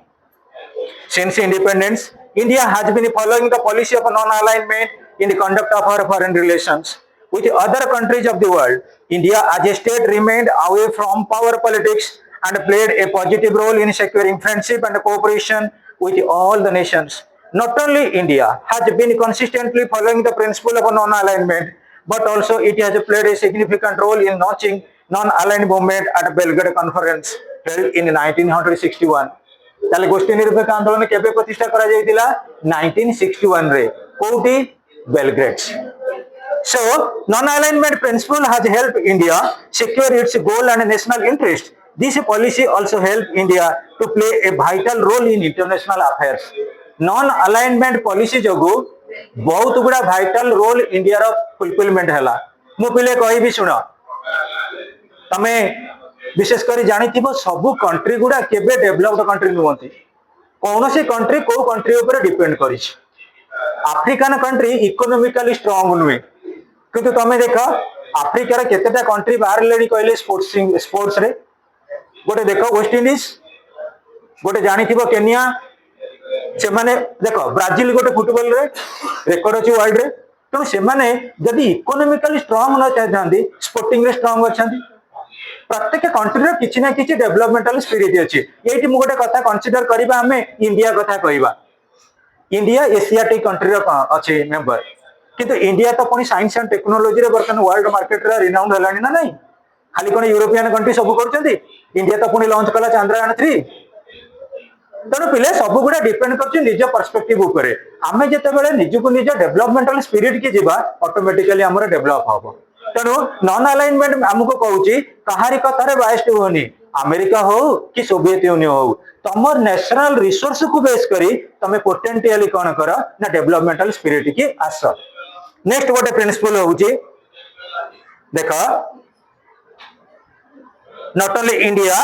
since independence India has been following the policy of non alignment in the conduct of our foreign relations with other countries of the world. India as a state remained away from power politics and played a positive role in securing friendship and cooperation with all the nations. Not only India has been consistently following the principle of non-alignment, but also it has played a significant role in notching non aligned movement at Belgrade conference held in 1961 ताले गोष्ठी निरपेक्ष आंदोलन केबे प्रतिष्ठा करा जायतिला 1961 रे कोठी Belgrade so non-alignment principle has helped India secure its goal and national interest. This policy also helped India to play a vital role in international affairs. Non-alignment policy जोगु बहुत गुड़ा vital role India रो fulfillment हैला मु पिले कहि भी सुनो तमे विशेष कर जानी थिबो सबु कंट्री गुड़ा केबे डेवलप्ड कंट्री नुवंती कौन से कंट्री को कंट्री ऊपर डिपेंड करिछ अफ्रीकन कंट्री इकोनॉमिकली स्ट्रांग नुवे किंतु तमे देख आफ्रिकार केतेटा कंट्री बाहर लेडी कहले स्पोर्ट्स रे गोटे देख वेस्ट इंडीज गोटे जानी थिबो केनिया से माने देख ब्राजिल गोटे फुटबॉल रे रेकॉर्ड अछि वर्ल्ड रे तो से माने जदी इकोनॉमिकली स्ट्रांग न चाहतांती स्पोर्टिंग रे स्ट्रांग अछंती प्रत्येक कंट्री रे किछि ना किछि डेवलपमेंटल स्पिरिट अछि एठी मु गोटे कथा कंसीडर करबा हमें इंडिया कथा कहबा इंडिया एशियाटिक कंट्री रो अछि मेंबर किंतु इंडिया तो पुणी साइंस एंड टेक्नोलॉजी रे वर्तमान वर्ल्ड मार्केट रे रिनाउंड हलानी ना नहीं खाली कोन यूरोपियन कंट्री सब करछंती इंडिया तो पुणी लॉन्च कला चंद्रयान 3 तनो पिले सब गुडा डिपेंड करछि निज पर्सपेक्टिव ऊपर आमे जते बेले निजको निज डेवलपमेंटल स्पिरिट की जीवा ऑटोमेटिकली हमर डेवलप होबो तनो नॉन अलाइनमेंट हमको कहूची कहारी कथारे बायस्ड होनी अमेरिका हो कि सोवियत यूनियन हो तमर नेशनल रिसोर्स को बेस करी तमे पोटेंशियली कोन कर ना डेवलपमेंटल स्पिरिट की आस नेक्स्ट गोटे प्रिंसिपल होची देखो not only India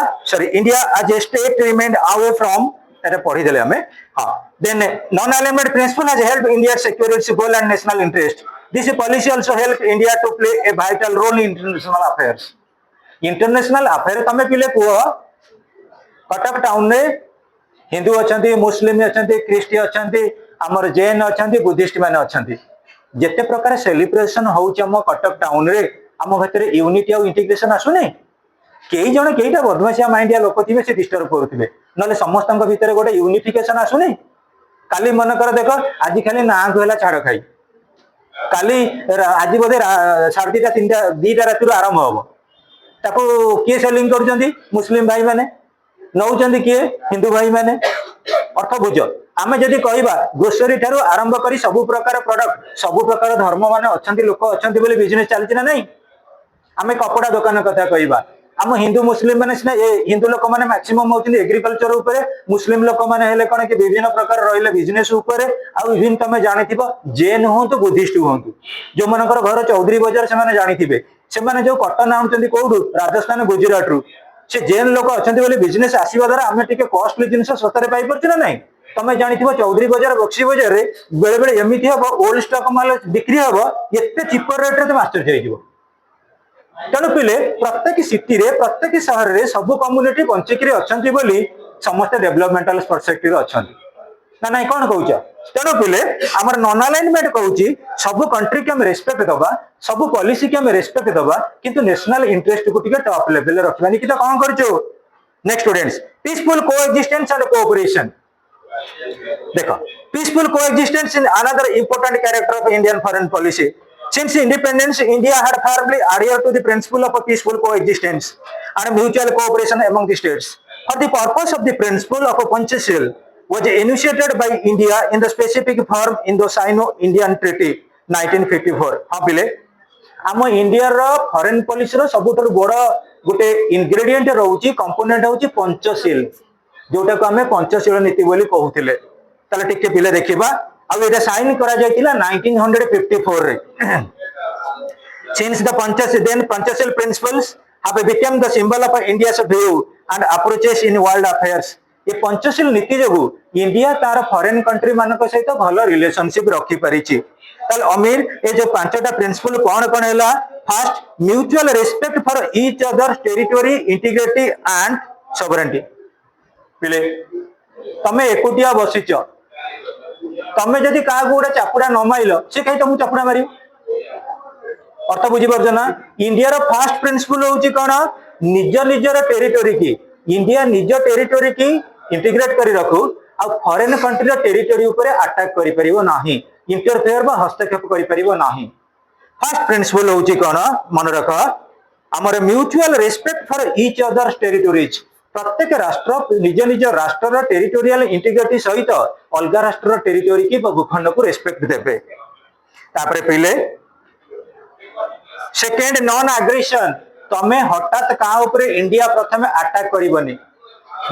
as a state remained away from एटा पढ़ी देले हमें हां then non-alignment principle has helped India secure its goal and national interest. This policy also helped India to play a vital role in international affairs. International affairs तमे पिले को Cuttack town रे हिंदू अछंती मुस्लिम अछंती Christian अछंती हमर Jain अछंती Buddhist माने अछंती जेते प्रकार सेलिब्रेशन होउछ हम Cuttack town रे हम भीतर यूनिटी और इंटीग्रेशन आसुने कई जन कईटा बदमाशिया माइंडिया लोक थे से डिस्टर्ब करुवे ना समस्त भितर गोटे यूनिफिकेशन आसुनी काली मनकर देख आज खाली ना को छाड़ खाई काली आज बोधे 2:30 राति आरंभ हम ताको किए सेलिंग कर मुस्लिम भाई माने नौ किए हिंदू भाई माने अर्थ बुझ आमे जदि कहबा ग्रोसरी ठारू आरंभ करी सब प्रकार प्रोडक्ट सब प्रकार धर्म माने अछंती लोक अछंती बोली बिजनेस चलछि ना नहीं आमे कपड़ा दुकान कथा कहबा आम हिंदू मुस्लिम माने हिंदू लोक मैंने मैक्सिमम होती एग्रीकल्चर उपरे मुस्लिम लोक मैंने हेले कौन कि विभिन्न प्रकार रहिले बिजनेस उपरे आ इवन तुम जानी जैन हूँ बुद्धिस्ट हूँ जो मनकर घर चौधरी बजार से जानी से जो कटन आनुंट कौटू राजस्थान गुजरात रु से जैन लोक अच्छा बिजनेस आसवा द्वारा आम टे कॉस्टली जिन सस्तार पाई ना नहीं तुम जानी चौधरी बजार बक्सी बजार में बेले बेले एमती हम ओल्ड स्टॉक माल बिक्री हम एत चिपर रेट तुम आश्चर्य हो तेणु पिले प्रत्येक सिटी रे प्रत्येक शहर रे सब कम्युनिटी बंचिकी अच्छा समस्त डेवलपमेंटल पर्सपेक्टिव अच्छा ना नहीं कौन कौच तेणु पिले आमर नॉन अलाइनमेंट कहूँ सब कंट्री के रेस्पेक्ट दबा सब पॉलिसी के रेस्पेक्ट दबा किंतु नेशनल इंटरेस्ट को टॉप लेवल रखा कि कौन कर next students peaceful coexistence and cooperation देख peaceful coexistence is another important character of Indian foreign policy. Since independence, India had firmly adhered to the principle of a peaceful coexistence and mutual cooperation among the states. For the purpose of the principle of a Panchashil was initiated by India in the specific form Indo-Sino-Indian Treaty 1954. हाँ पिले आम India रो foreign policy रो सबुठारु बड़ गोटे ingredient रहउची component होची पंचशील जोटा को हमें पंचशील नीति बोली कहउथिले ताले टिके पिले देखिबा अब एटा साइन करा जायतिला 1954 रे since the Panchashil principles have become the symbol of India's view and approaches in world affairs. ये पंचशील नीति जोगु इंडिया तार फॉरेन कंट्री मानक सहित भलो रिलेशनशिप रखी परिछि ताल अमीर ए जो पांचटा प्रिंसिपल कोन कोन हैला first mutual respect for each other territory integrity and sovereignty पिले तमे एकुटिया बसिच तमे जदि का गोडा चापुडा न माइलो से कहि तुम चापुडा मारियो अर्थ बुझी पारछ ना इंडिया रो फर्स्ट प्रिंसिपल होची कोन निज निजर टेरिटरी की इंडिया निज टेरिटरी की इंटीग्रेट करी रखू आ फॉरेन कंट्री रो टेरिटरी ऊपर अटैक करि परिबो नाही इंटरफेयर बा हस्तक्षेप करि परिबो नाही फर्स्ट प्रिंसिपल होची कोन मन रख आमर mutual respect for each others territories प्रत्येक राष्ट्र निज निज राष्ट्र टेरिटोरियल इंटीग्रिटी सहित अलग राष्ट्र टेरिटोरी की भूखंड को रेस्पेक्ट देबे तापरे पहिले सेकेंड नॉन एग्रेशन तमे हठात का ऊपर इंडिया प्रथम अटैक करबनी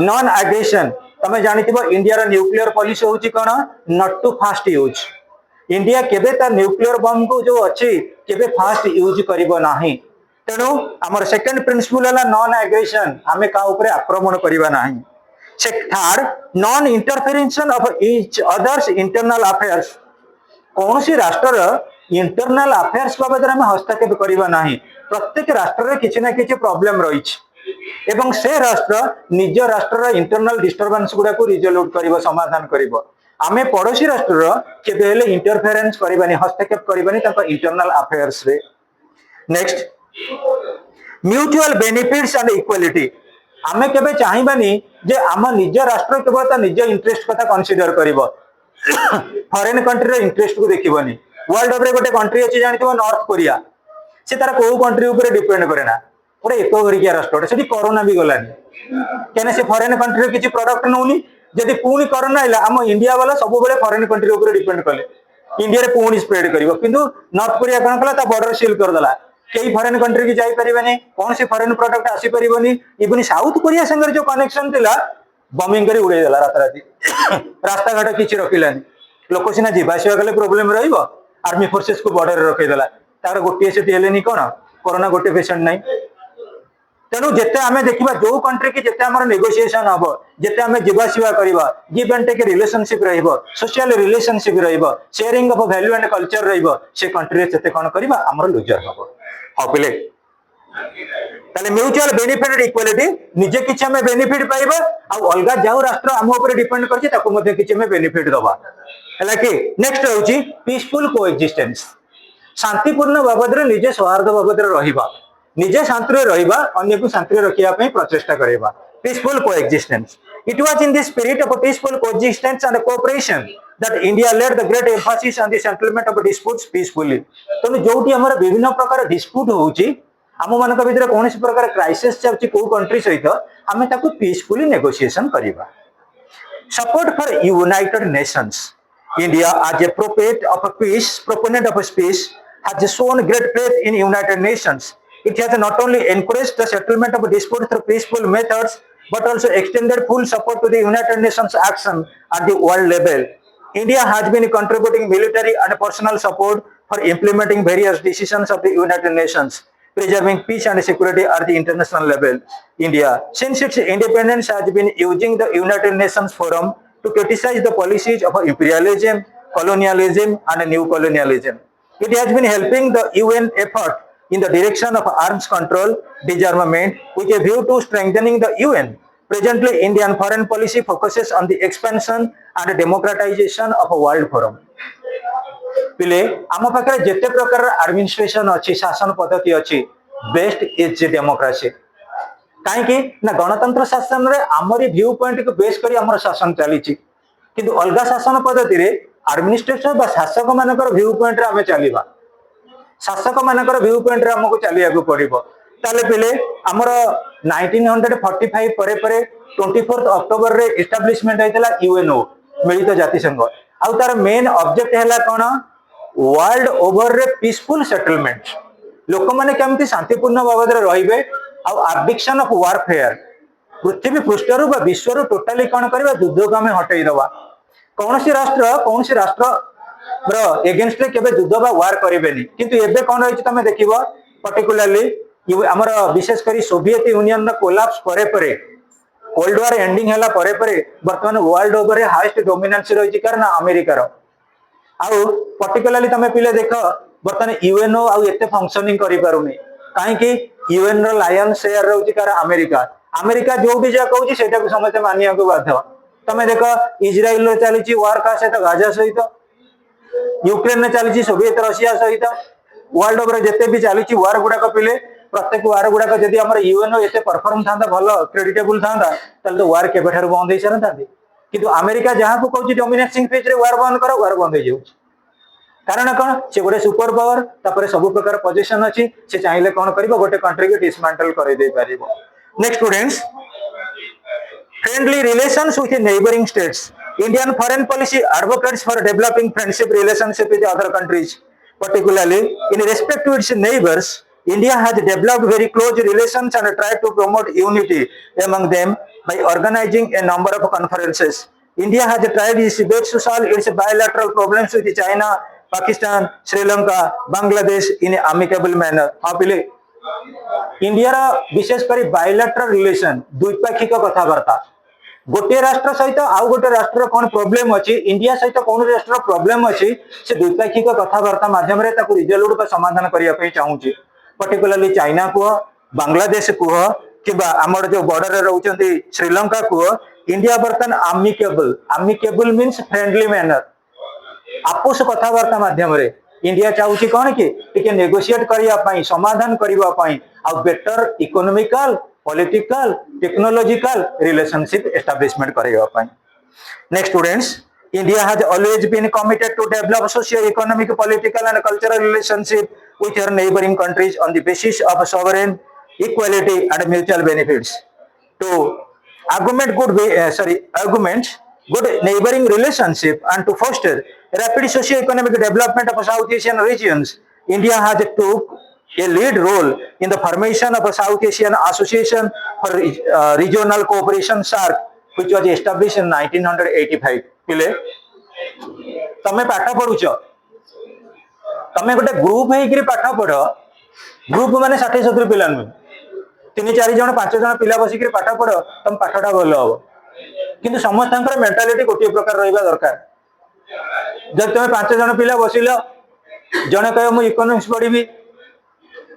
नॉन एग्रेशन तमे जानिथिबो इंडिया रो न्यूक्लियर पॉलिसी होची कोन not to first use India केबे ता न्यूक्लियर बम को जो अछि केबे फास्ट यूज करिवो नाही तेणु आमर सेकेंड प्रिंसिपल है नॉन एग्रेशन आमे का ऊपर आक्रमण करिवा नाही से third non interference of each others internal affairs कौन सी राष्ट्र इंटरनल अफेयर्स बाबद में हस्तक्षेप करवा नहीं प्रत्येक राष्ट्र किसी ना किसी प्रॉब्लम रही एवं से राष्ट्र निज राष्ट्र इंटरनल डिस्टर्बेंस गुड़ा को रिजोल्व कर समाधान कर आमे पड़ोसी राष्ट्र केबे इंटरफेरेंस करवानी हस्तक्षेप करवानी इंटरनल अफेयर्स रे next mutual benefits and equality आमे केबे चाहिबानी जे आम निज राष्ट्र केवल निज इंटरेस्ट कथा कंसीडर करिवो फॉरेन कंट्री रो इंटरेस्ट को देखिबनी वर्ल्ड रे गोटे कंट्री अछि जानिथिबो नॉर्थ कोरिया से तार को कंट्री ऊपर डिपेंड करे ना गोटे एक घरिया राष्ट्र सेठी कोरोना भी गलानी केने से फॉरेन कंट्री किछि प्रोडक्ट नउनी जदि पुनी कोरोना आइला हम इंडिया वाला सब बेले फॉरेन कंट्री ऊपर डिपेंड कले इंडिया रे पुनी स्प्रेड करिवो किंतु नॉर्थ कोरिया कोन कला ता बॉर्डर सील कर दला कई फॉरेन कंट्री की जाई परिबनी कौन सी फॉरेन प्रोडक्ट आसी परिबनी इवन साउथ कोरिया संगे जो कनेक्शन थिला बॉम्बिंग करी उड़े देला रात राती रास्ता घाट किछि रखिलानी लोक सिना जीवासिया गले प्रॉब्लम रहिबो आर्मी फोर्सेस को बॉर्डर रे रखै देला तार गोटे सेठी हेलेनी कोन कोरोना गोटे पेशेंट नाही तेणु जेते आमे देखिबा जो कंट्री की जेते हमर नेगोशिएशन हबो जेते आमे जीवासिया करबा गिव एंड टेक रिलेशनशिप रहइबो सोशल रिलेशनशिप रहइबो sharing of value and culture रहइबो से कंट्री जेते कोन करबा हमर लूजर हबो हपिले ताले म्यूचुअल बेनिफिट एंड इक्वालिटी निजे किछि हमें बेनिफिट पाइबा आ अलगा जाऊ राष्ट्र हम ऊपर डिपेंड करछि ताको मध्ये किछि हमें बेनिफिट दबा हला कि नेक्स्ट होछि पीसफुल कोएक्जिस्टेंस शांतिपूर्ण बाबद रे निजे सौहार्द बाबद रे रहिबा निजे शांति रे रहिबा अन्य को शांति रे रखिया पई प्रचेष्टा करबा peaceful coexistence it was in the spirit of peaceful coexistence and cooperation that India laid the great emphasis on the settlement of disputes peacefully तो जोटी हमर विभिन्न प्रकार डिस्प्यूट होउची हम मानक भीतर कोनसी प्रकार क्राइसिस चाची को कंट्री सहित हमें ताको पीसफुली नेगोशिएशन करिबा support for United Nations India as a proponent of peace has shown great faith in United Nations it has not only encouraged the settlement of disputes through peaceful methods but also extended full support to the United Nations action at the world level India has been contributing military and personal support for implementing various decisions of the United Nations, preserving peace and security at the international level. India, since its independence, has been using the United Nations Forum to criticize the policies of imperialism, colonialism, and new colonialism. It has been helping the UN effort in the direction of arms control, disarmament, with a view to strengthening the UN. Presently, Indian foreign policy focuses on the expansion and democratization of a world forum. पिले आम पाखे जेते प्रकार administration अच्छी शासन पद्धति अच्छी best is democracy कहीं ना गणतंत्र शासन रे आमरी व्यू पॉइंट को बेस करी हमर शासन चली किंतु अलग शासन पद्धति रे एडमिनिस्ट्रेशन बा शासक मानकर व्यू पॉइंट रे हमें चलीबा शासक मानकर व्यू पॉइंट रे हमको चलिया को पड़िबो ताले पिले हमर 1945 परे परे 24 अक्टोबर रे एस्टैब्लिशमेंट हैतला यूएनओ मिलित जाति संघ आ तार मेन ऑब्जेक्ट हैला कोन वर्ल्ड ओवर रे पीसफुल सेटलमेंट लोक माने केमती शांतिपूर्ण बाबद रे रहिबे आ एडिक्शन ऑफ वारफेयर पृथ्वी पृष्ठरु बा विश्वरु टोटली कोन करबा युद्ध को हमें हटै दबा कौन सी राष्ट्र रो एगेंस्ट रे केबे युद्ध बा वार करिबेनी किंतु एबे कोन रहिछ तमे देखिबो पर्टिकुलरली हमर विशेष करी सोवियत यूनियन रो कोलैप्स परे परे कोल्ड वार एंडिंग हैला परे परे वर्तमान वर्ल्ड ओवर रे हाईएस्ट डोमिनेंस रहिछ कारण अमेरिका रो आउ पर्टिकुलरली तमे पिले देख वर्तमान यूएनओ आउ एते फंक्शनिंग करि पारुनी काहे कि यूएन रो लायन शेयर रहउछ कारण अमेरिका जो भी जा कहउछ सेटा को समस्त मानिया को बाध्य तमे देख इजराइल रो चलीची वार का सहित गाजा सहित यूक्रेन रे चलीची सोवियत रशिया सहित वर्ल्ड ओवर जेते भी चलीची वार गुडा को पिले प्रत्येक वार गुडा को जदी हमर यूएनओ एते परफॉर्म थांदा भलो क्रेडिटेबल थांदा तल तो वार केबे ठार बंद होई सरंतादी किंतु अमेरिका जहां को कहउची डोमिनेटिंग फेज रे वार बंद करो वार बंद हो जाउछ कारण कौन से गोटे सुपर पावर तापर सब प्रकार पोजिशन अच्छी से चाहिए कौन कर गोटे कंट्री को डिसमेंटल कर दे पार। Next students, friendly relations with neighbouring states. Indian foreign policy advocates for developing friendship relationship with other countries, particularly in respect to its neighbors. India has developed very close relations and tried to promote unity among them by organizing a number of conferences. India has tried its best to solve its bilateral problems with China, Pakistan, Sri Lanka, Bangladesh in an amicable manner. हाँ पिले India विशेषकर bilateral relation द्विपाक्षिक कथबार्ता गोटे राष्ट्र सहित आउ गोटे राष्ट्र कौन प्रोब्लेम अच्छी इंडिया सहित कौन राष्ट्र प्रोब्लेम अच्छी से द्विपाक्षिक कथबार्ता माध्यम रिजल्व का समाधान करने चाहूँगी। पर्टिकुलरली चाइना कह, बांग्लादेश कह कि आमर जो बॉर्डर रोचे श्रीलंका कह, इंडिया बर्तमान amicable, amicable means friendly manner आपोष कथबार्ता माध्यम इंडिया चाहूँ कौन कि नेगोशिएट करने समाधान करने better economical political technological relationship establishment करने। Next students, India has always been committed to develop socio-economic, political and cultural relationship with her neighboring countries on the basis of sovereign equality and mutual benefits. To augment good neighboring relationship and to foster rapid socio-economic development of South Asian regions, India has took a lead role in the formation of a South Asian Association for Regional Cooperation (SAARC), which was established in 1985. पिले तमे पाठ पढ़ुच, तमे गोटे group है पाठ पढ़, group माने 60-70 पिला नुहे, 3-4 जन 5 जन पिला बसिक पाठ पढ़, तुम पाठटा भल हम कि समस्त मेंटालिटी गोटे प्रकार रहा दरकार। जब तुम 5 जन पिला बसिल, जड़े कह मु इकोनॉमिक्स पढ़ी,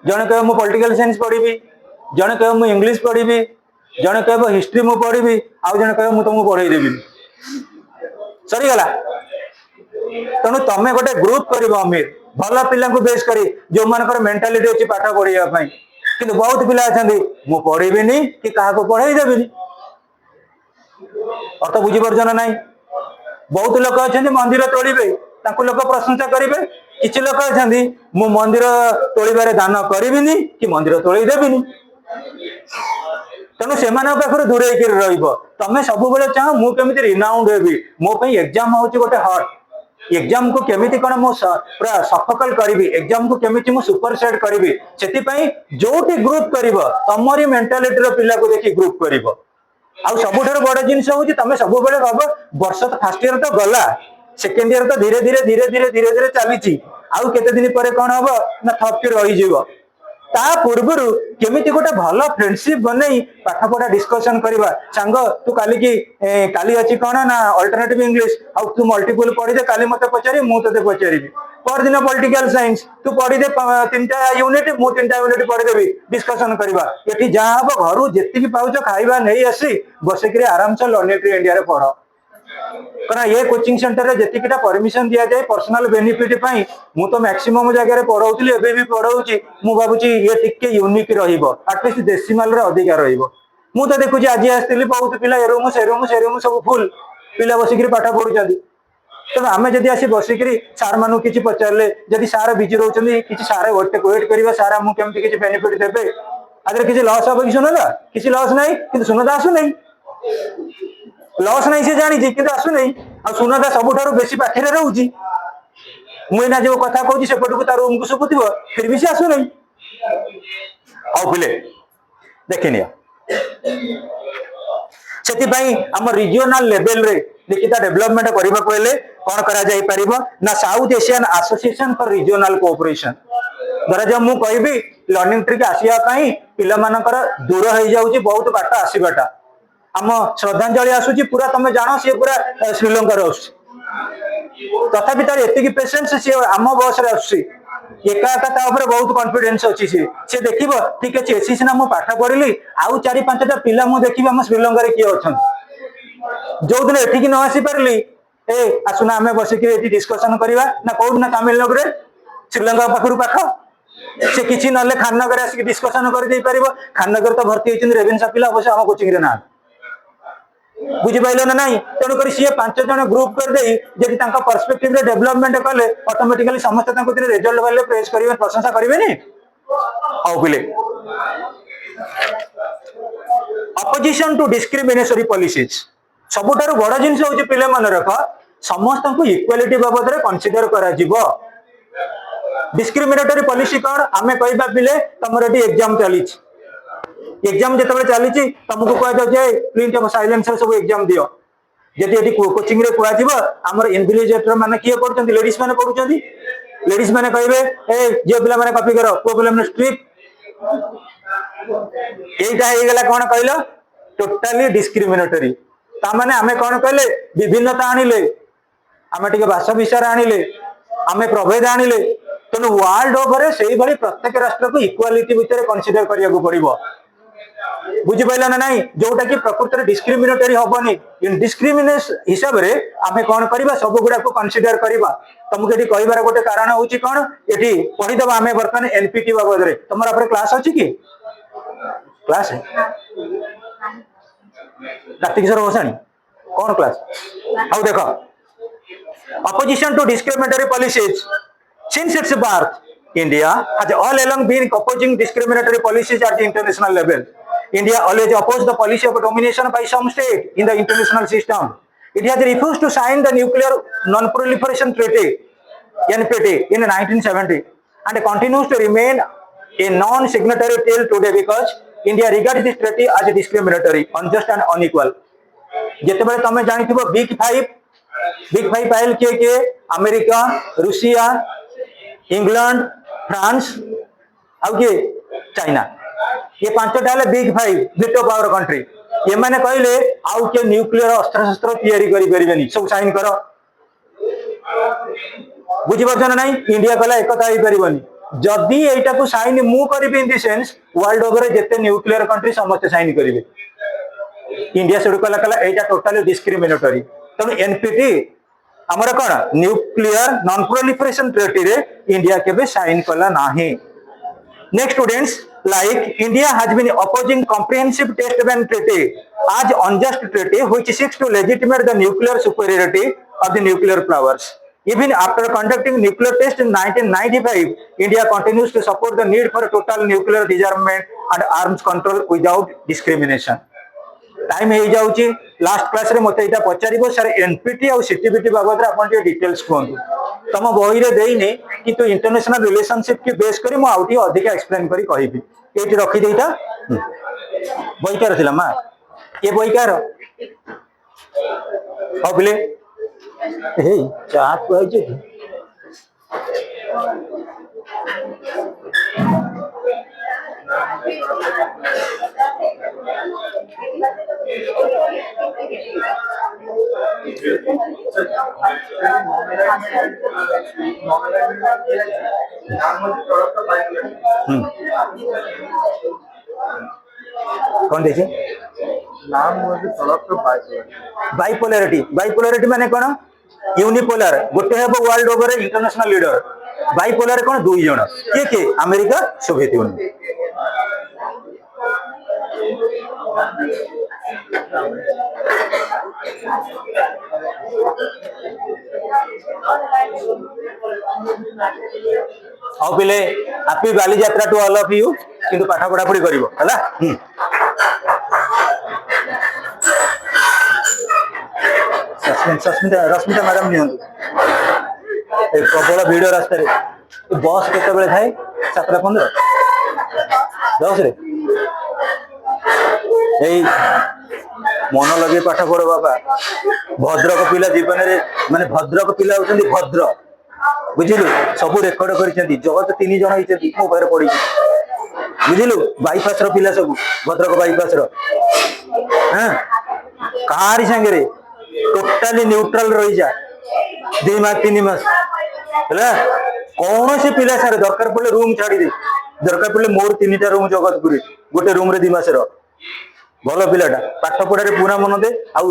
जड़े कह मु पॉलिटिकल साइंस पढ़ी, जड़े कह मु इंग्लिश पढ़ी, जड़े कह हिस्ट्री मु पढ़ी, आउ जड़े कह मु तुमको पढ़े देवी, सरीगला। तेणु तुम गोटे ग्रुप कर अमीर भल पिला बेस कर जो मान मेंटालिटी अच्छी पाठ पढ़ाई कि बहुत पिला अच्छा मु पढ़ेबी कि क्या पढ़े देवी, अर्थ बुझीपार ना। बहुत लोक अच्छा मंदिर तोड़े लोक प्रशंसा करेंगे, किसी लोक अच्छा मु मंदिर तोड़बार दान करी कि मंदिर तोड़ देवी। तेणु से दूरे तुम सब चाह मुझे रिनाउंड हेबी, मो एग्जाम हूँ गोटे हट एग्जाम को केमी कौन मो पूरा सफकल करी, एग्जाम को केमी मु सुपर सेट करी से जो ग्रुप कर तमरी मेंटालिटी पिला को देखिए ग्रुप कर। सबुठ बड़ जिनस हूँ तुम सब भाव वर्ष फास्ट इयर तो गला, सेकेंड इयर तो धीरे धीरे धीरे धीरे धीरे धीरे चली आउ केते दिन पर कौन हम ना थपकी रही पूर्वर केमिति गोटे भल फ्रेंडशिप बनई पाठ पढ़ा डिस्कशन करवा सांग तू काली की काली अच्छी कौन ना अल्टरनेटिव इंग्लिश आउ तू मल्टीपल पढ़ी दे काली मत पचारि मु ते पचारि परदिन पॉलिटिकल साइंस तू पढ़ी दे 3टा यूनिट मु 3टा यूनिट पढ़ीदेवी डिस्कशन करवा ये जहाँ हम घर जी पाच खाइबा नहीं आसी बसिक आराम से लर्निंग इंडिया पढ़ कारण ये कोचिंग सेंटर में जीटा परमिशन दि जाए पर्सनल बेनिफिट मु तो मैक्सिमम जगह पढ़ाऊली एवं भी पढ़ाऊँगी मु भावी ये टिके यूनिक रटलिस्ट डेसिमाल अधिका रु तो देखुची आज आसती बहुत पिला ए रूम से रूम से रूम सब फुल पिला बसिक पाठ पढ़ुं। तेणु आम जब आसी बसिक सार मानू कि पचारे जदि सार बिजी रोचे कि सार वेट कर सार आमको केमती किसी बेनिफिट देते आदि किसी लस हम कि सुनदा किसी लस ना कि सुनदा आसु नहीं लस नहीं सी जानी कि आसु नहीं आ सुनदा सबुठ बेसी पाखे रोचे मुझे जो कथा कहूँ सेपटू तार रूम को शुभुव फिर भी सी आसु नहीं। हाँ पिले देखनी से आम रिजनल लेवल रे निकिता डेवलपमेंट करने को कौन करा ना south Asian association for regional cooperation धरा जो मुझे कहबी लर्निंग ट्रिक आसवाई पिला दूर हो जाऊँगी बहुत बाट आसवाटा आम श्रद्धांजलि आसूची पूरा तुम जान सी पूरा श्रीलंकार आस तथापि तार एति पेसेंस सी आम बस एका एका बहुत कॉन्फिडेंस अच्छी सी देख ठीक अच्छे एसी सीना मुझे पाठ पढ़ी आउ 4-5टा पिला मुझे देखी आम श्रीलंकार किए अच्छा जो दिन एठिक न आसी पारि ए आसुना आम बसिक डिस्कसन करवा ना कौन ना तमिलनाडु श्रीलंका पाखु पाख से किसी ना खाननगर आसिक डिस्कसन कर खाननगर तो भर्ती होती रेवेन्सा पिला अवश्य आम कोचिंग ना बुझिपाइल ना नहीं तेणुक सी 5 जन ग्रुप करदे जदि पर्सपेक्टिव डेवलपमेंट कले ऑटोमेटिकली समस्त रिजल्ट वाले प्रेस करेंगे प्रशंसा करेंगे हाउ पिले अपोजिशन टू डिस्क्रिमिनेटरी पॉलिसीज सबुठारु बड़ जिनस होची पिले मन रख समस्त को इक्वालिटी बाबद रे कंसीडर करा जिवो डिस्क्रिमिनेटरी पॉलिसी कौन आमे कहबा पिले तमर एटी एग्जाम चली एग्जाम जिते चली तुमको कह जाए प्रिंट ऑफ साइलेंस सब एग्जाम दियो जदि एटी कोचिंग रे कुआ जिवो हमर इन्विजिलेटर माने किए पढुचंती लेडीज माने पढुचंती लेडीज माने कहबे ए जे पिला माने कॉपी करो को पिला माने स्ट्रिक्ट एटा हे गेला कोन कहलो टोटली डिस्क्रिमिनेटरी ता माने आमे कोन कहले विभिन्नता आनिले आमे टिके भाषा विचार आनिले आमे प्रभेद आनिले तेणु वर्ल्ड ओवर से भाई प्रत्येक राष्ट्र को इक्वालिटी भितर कंसीडर करिया पड़ो बुझिपाइल ना नहीं जोटा कि प्रकृत में डिस्क्रिमिनेटरी हेनी डिस्क्रिमिनेट हिसाब से आम कौन करवा सब गुड़ा को कंसीडर करवा तुमको ये कहबार गोटे कारण हूँ कौन ये पढ़ीदे आम बर्तमान एनपीटी बाबद में तुम क्लास अच्छी कि क्लास राति किशोर बसाणी कौन क्लास आउ देख opposition to discriminatory policies since its birth India has all along been opposing discriminatory policies at the international level. India always opposed the policy of domination by some state in the international system. It has refused to sign the Nuclear Non-Proliferation Treaty NPT in 1970 and continues to remain a non-signatory till today because India regards this treaty as discriminatory, unjust and unequal. जेतेबेले तमे जानिथिबो big five pile के America Russia England France आउ किए China ये 5टा हेले big five विटो power country ये माने कहले आउ के न्यूक्लियर अस्त्र शस्त्र तैयारी करि परिबेनी सब साइन करो बुझी परछन नहीं इंडिया कहला एकता ही परिबनी जदी एटा को साइन मु करिबे in the sense world over जते न्यूक्लियर कंट्री समस्त साइन करिवे इंडिया सेडु कहला एटा टोटली डिस्क्रिमिनेटरी तब एनपीटी हमर कोन न्यूक्लियर नॉन प्रोलिफरेशन ट्रीटी रे इंडिया केबे साइन कला नाही next students like India has been opposing comprehensive test ban treaty as unjust treaty which seeks to legitimate the nuclear superiority of the nuclear powers even after conducting nuclear test in 1995 India continues to support the need for total nuclear disarmament and arms control without discrimination time हो जाउची last class रे मते एटा पचारिबो sir NPT और CTBT बाबद रे अपन details कोन तम बही रे देइने किंतु इंटरनेशनल रिलेशनशिप के बेस करी मो आउटी अधिक एक्सप्लेन करी कहिबी एटी रखी देइता बहिकार थिला मा ये बहिकार अबले हे चाट कहै छै कौन देखे नाम बाइपोलरिटी माने कौन यूनिपोलर गोटे हे world over international leader bipolar कौन दुई जन किए अमेरिका सोवियत यूनियन आओ पिले हैप्पी बाली यात्रा टू ऑल ऑफ यू किंतु पाठ पढ़ा पढ़ी करिवो हला रश्मिता मैडम नहीं प्रबल भिड़ रास्तार बस केत थाए 7:15 10 रे मन लगे पाठ पढ़ बाबा भद्रक पिला जीवन में माने भद्रक पिला होती भद्र बुझिलु सब रेकर्ड कर जगत 3 जन होती मो पाखे पड़ी बुझिलु बाईपास पिला सब भद्रक बाईपास हाँ कहारी सांगे टोटाली न्यूट्रल रही जा 2 मास 3 मास है कौन से पिला सारे दरकार पड़े रूम छाड़ी दे दरकार पड़े मोर 3टा रूम जगतपुरी गोटे रूम रे 2 मास भल पिलाटा पाठ पढ़ारे पूरा मन दे आउ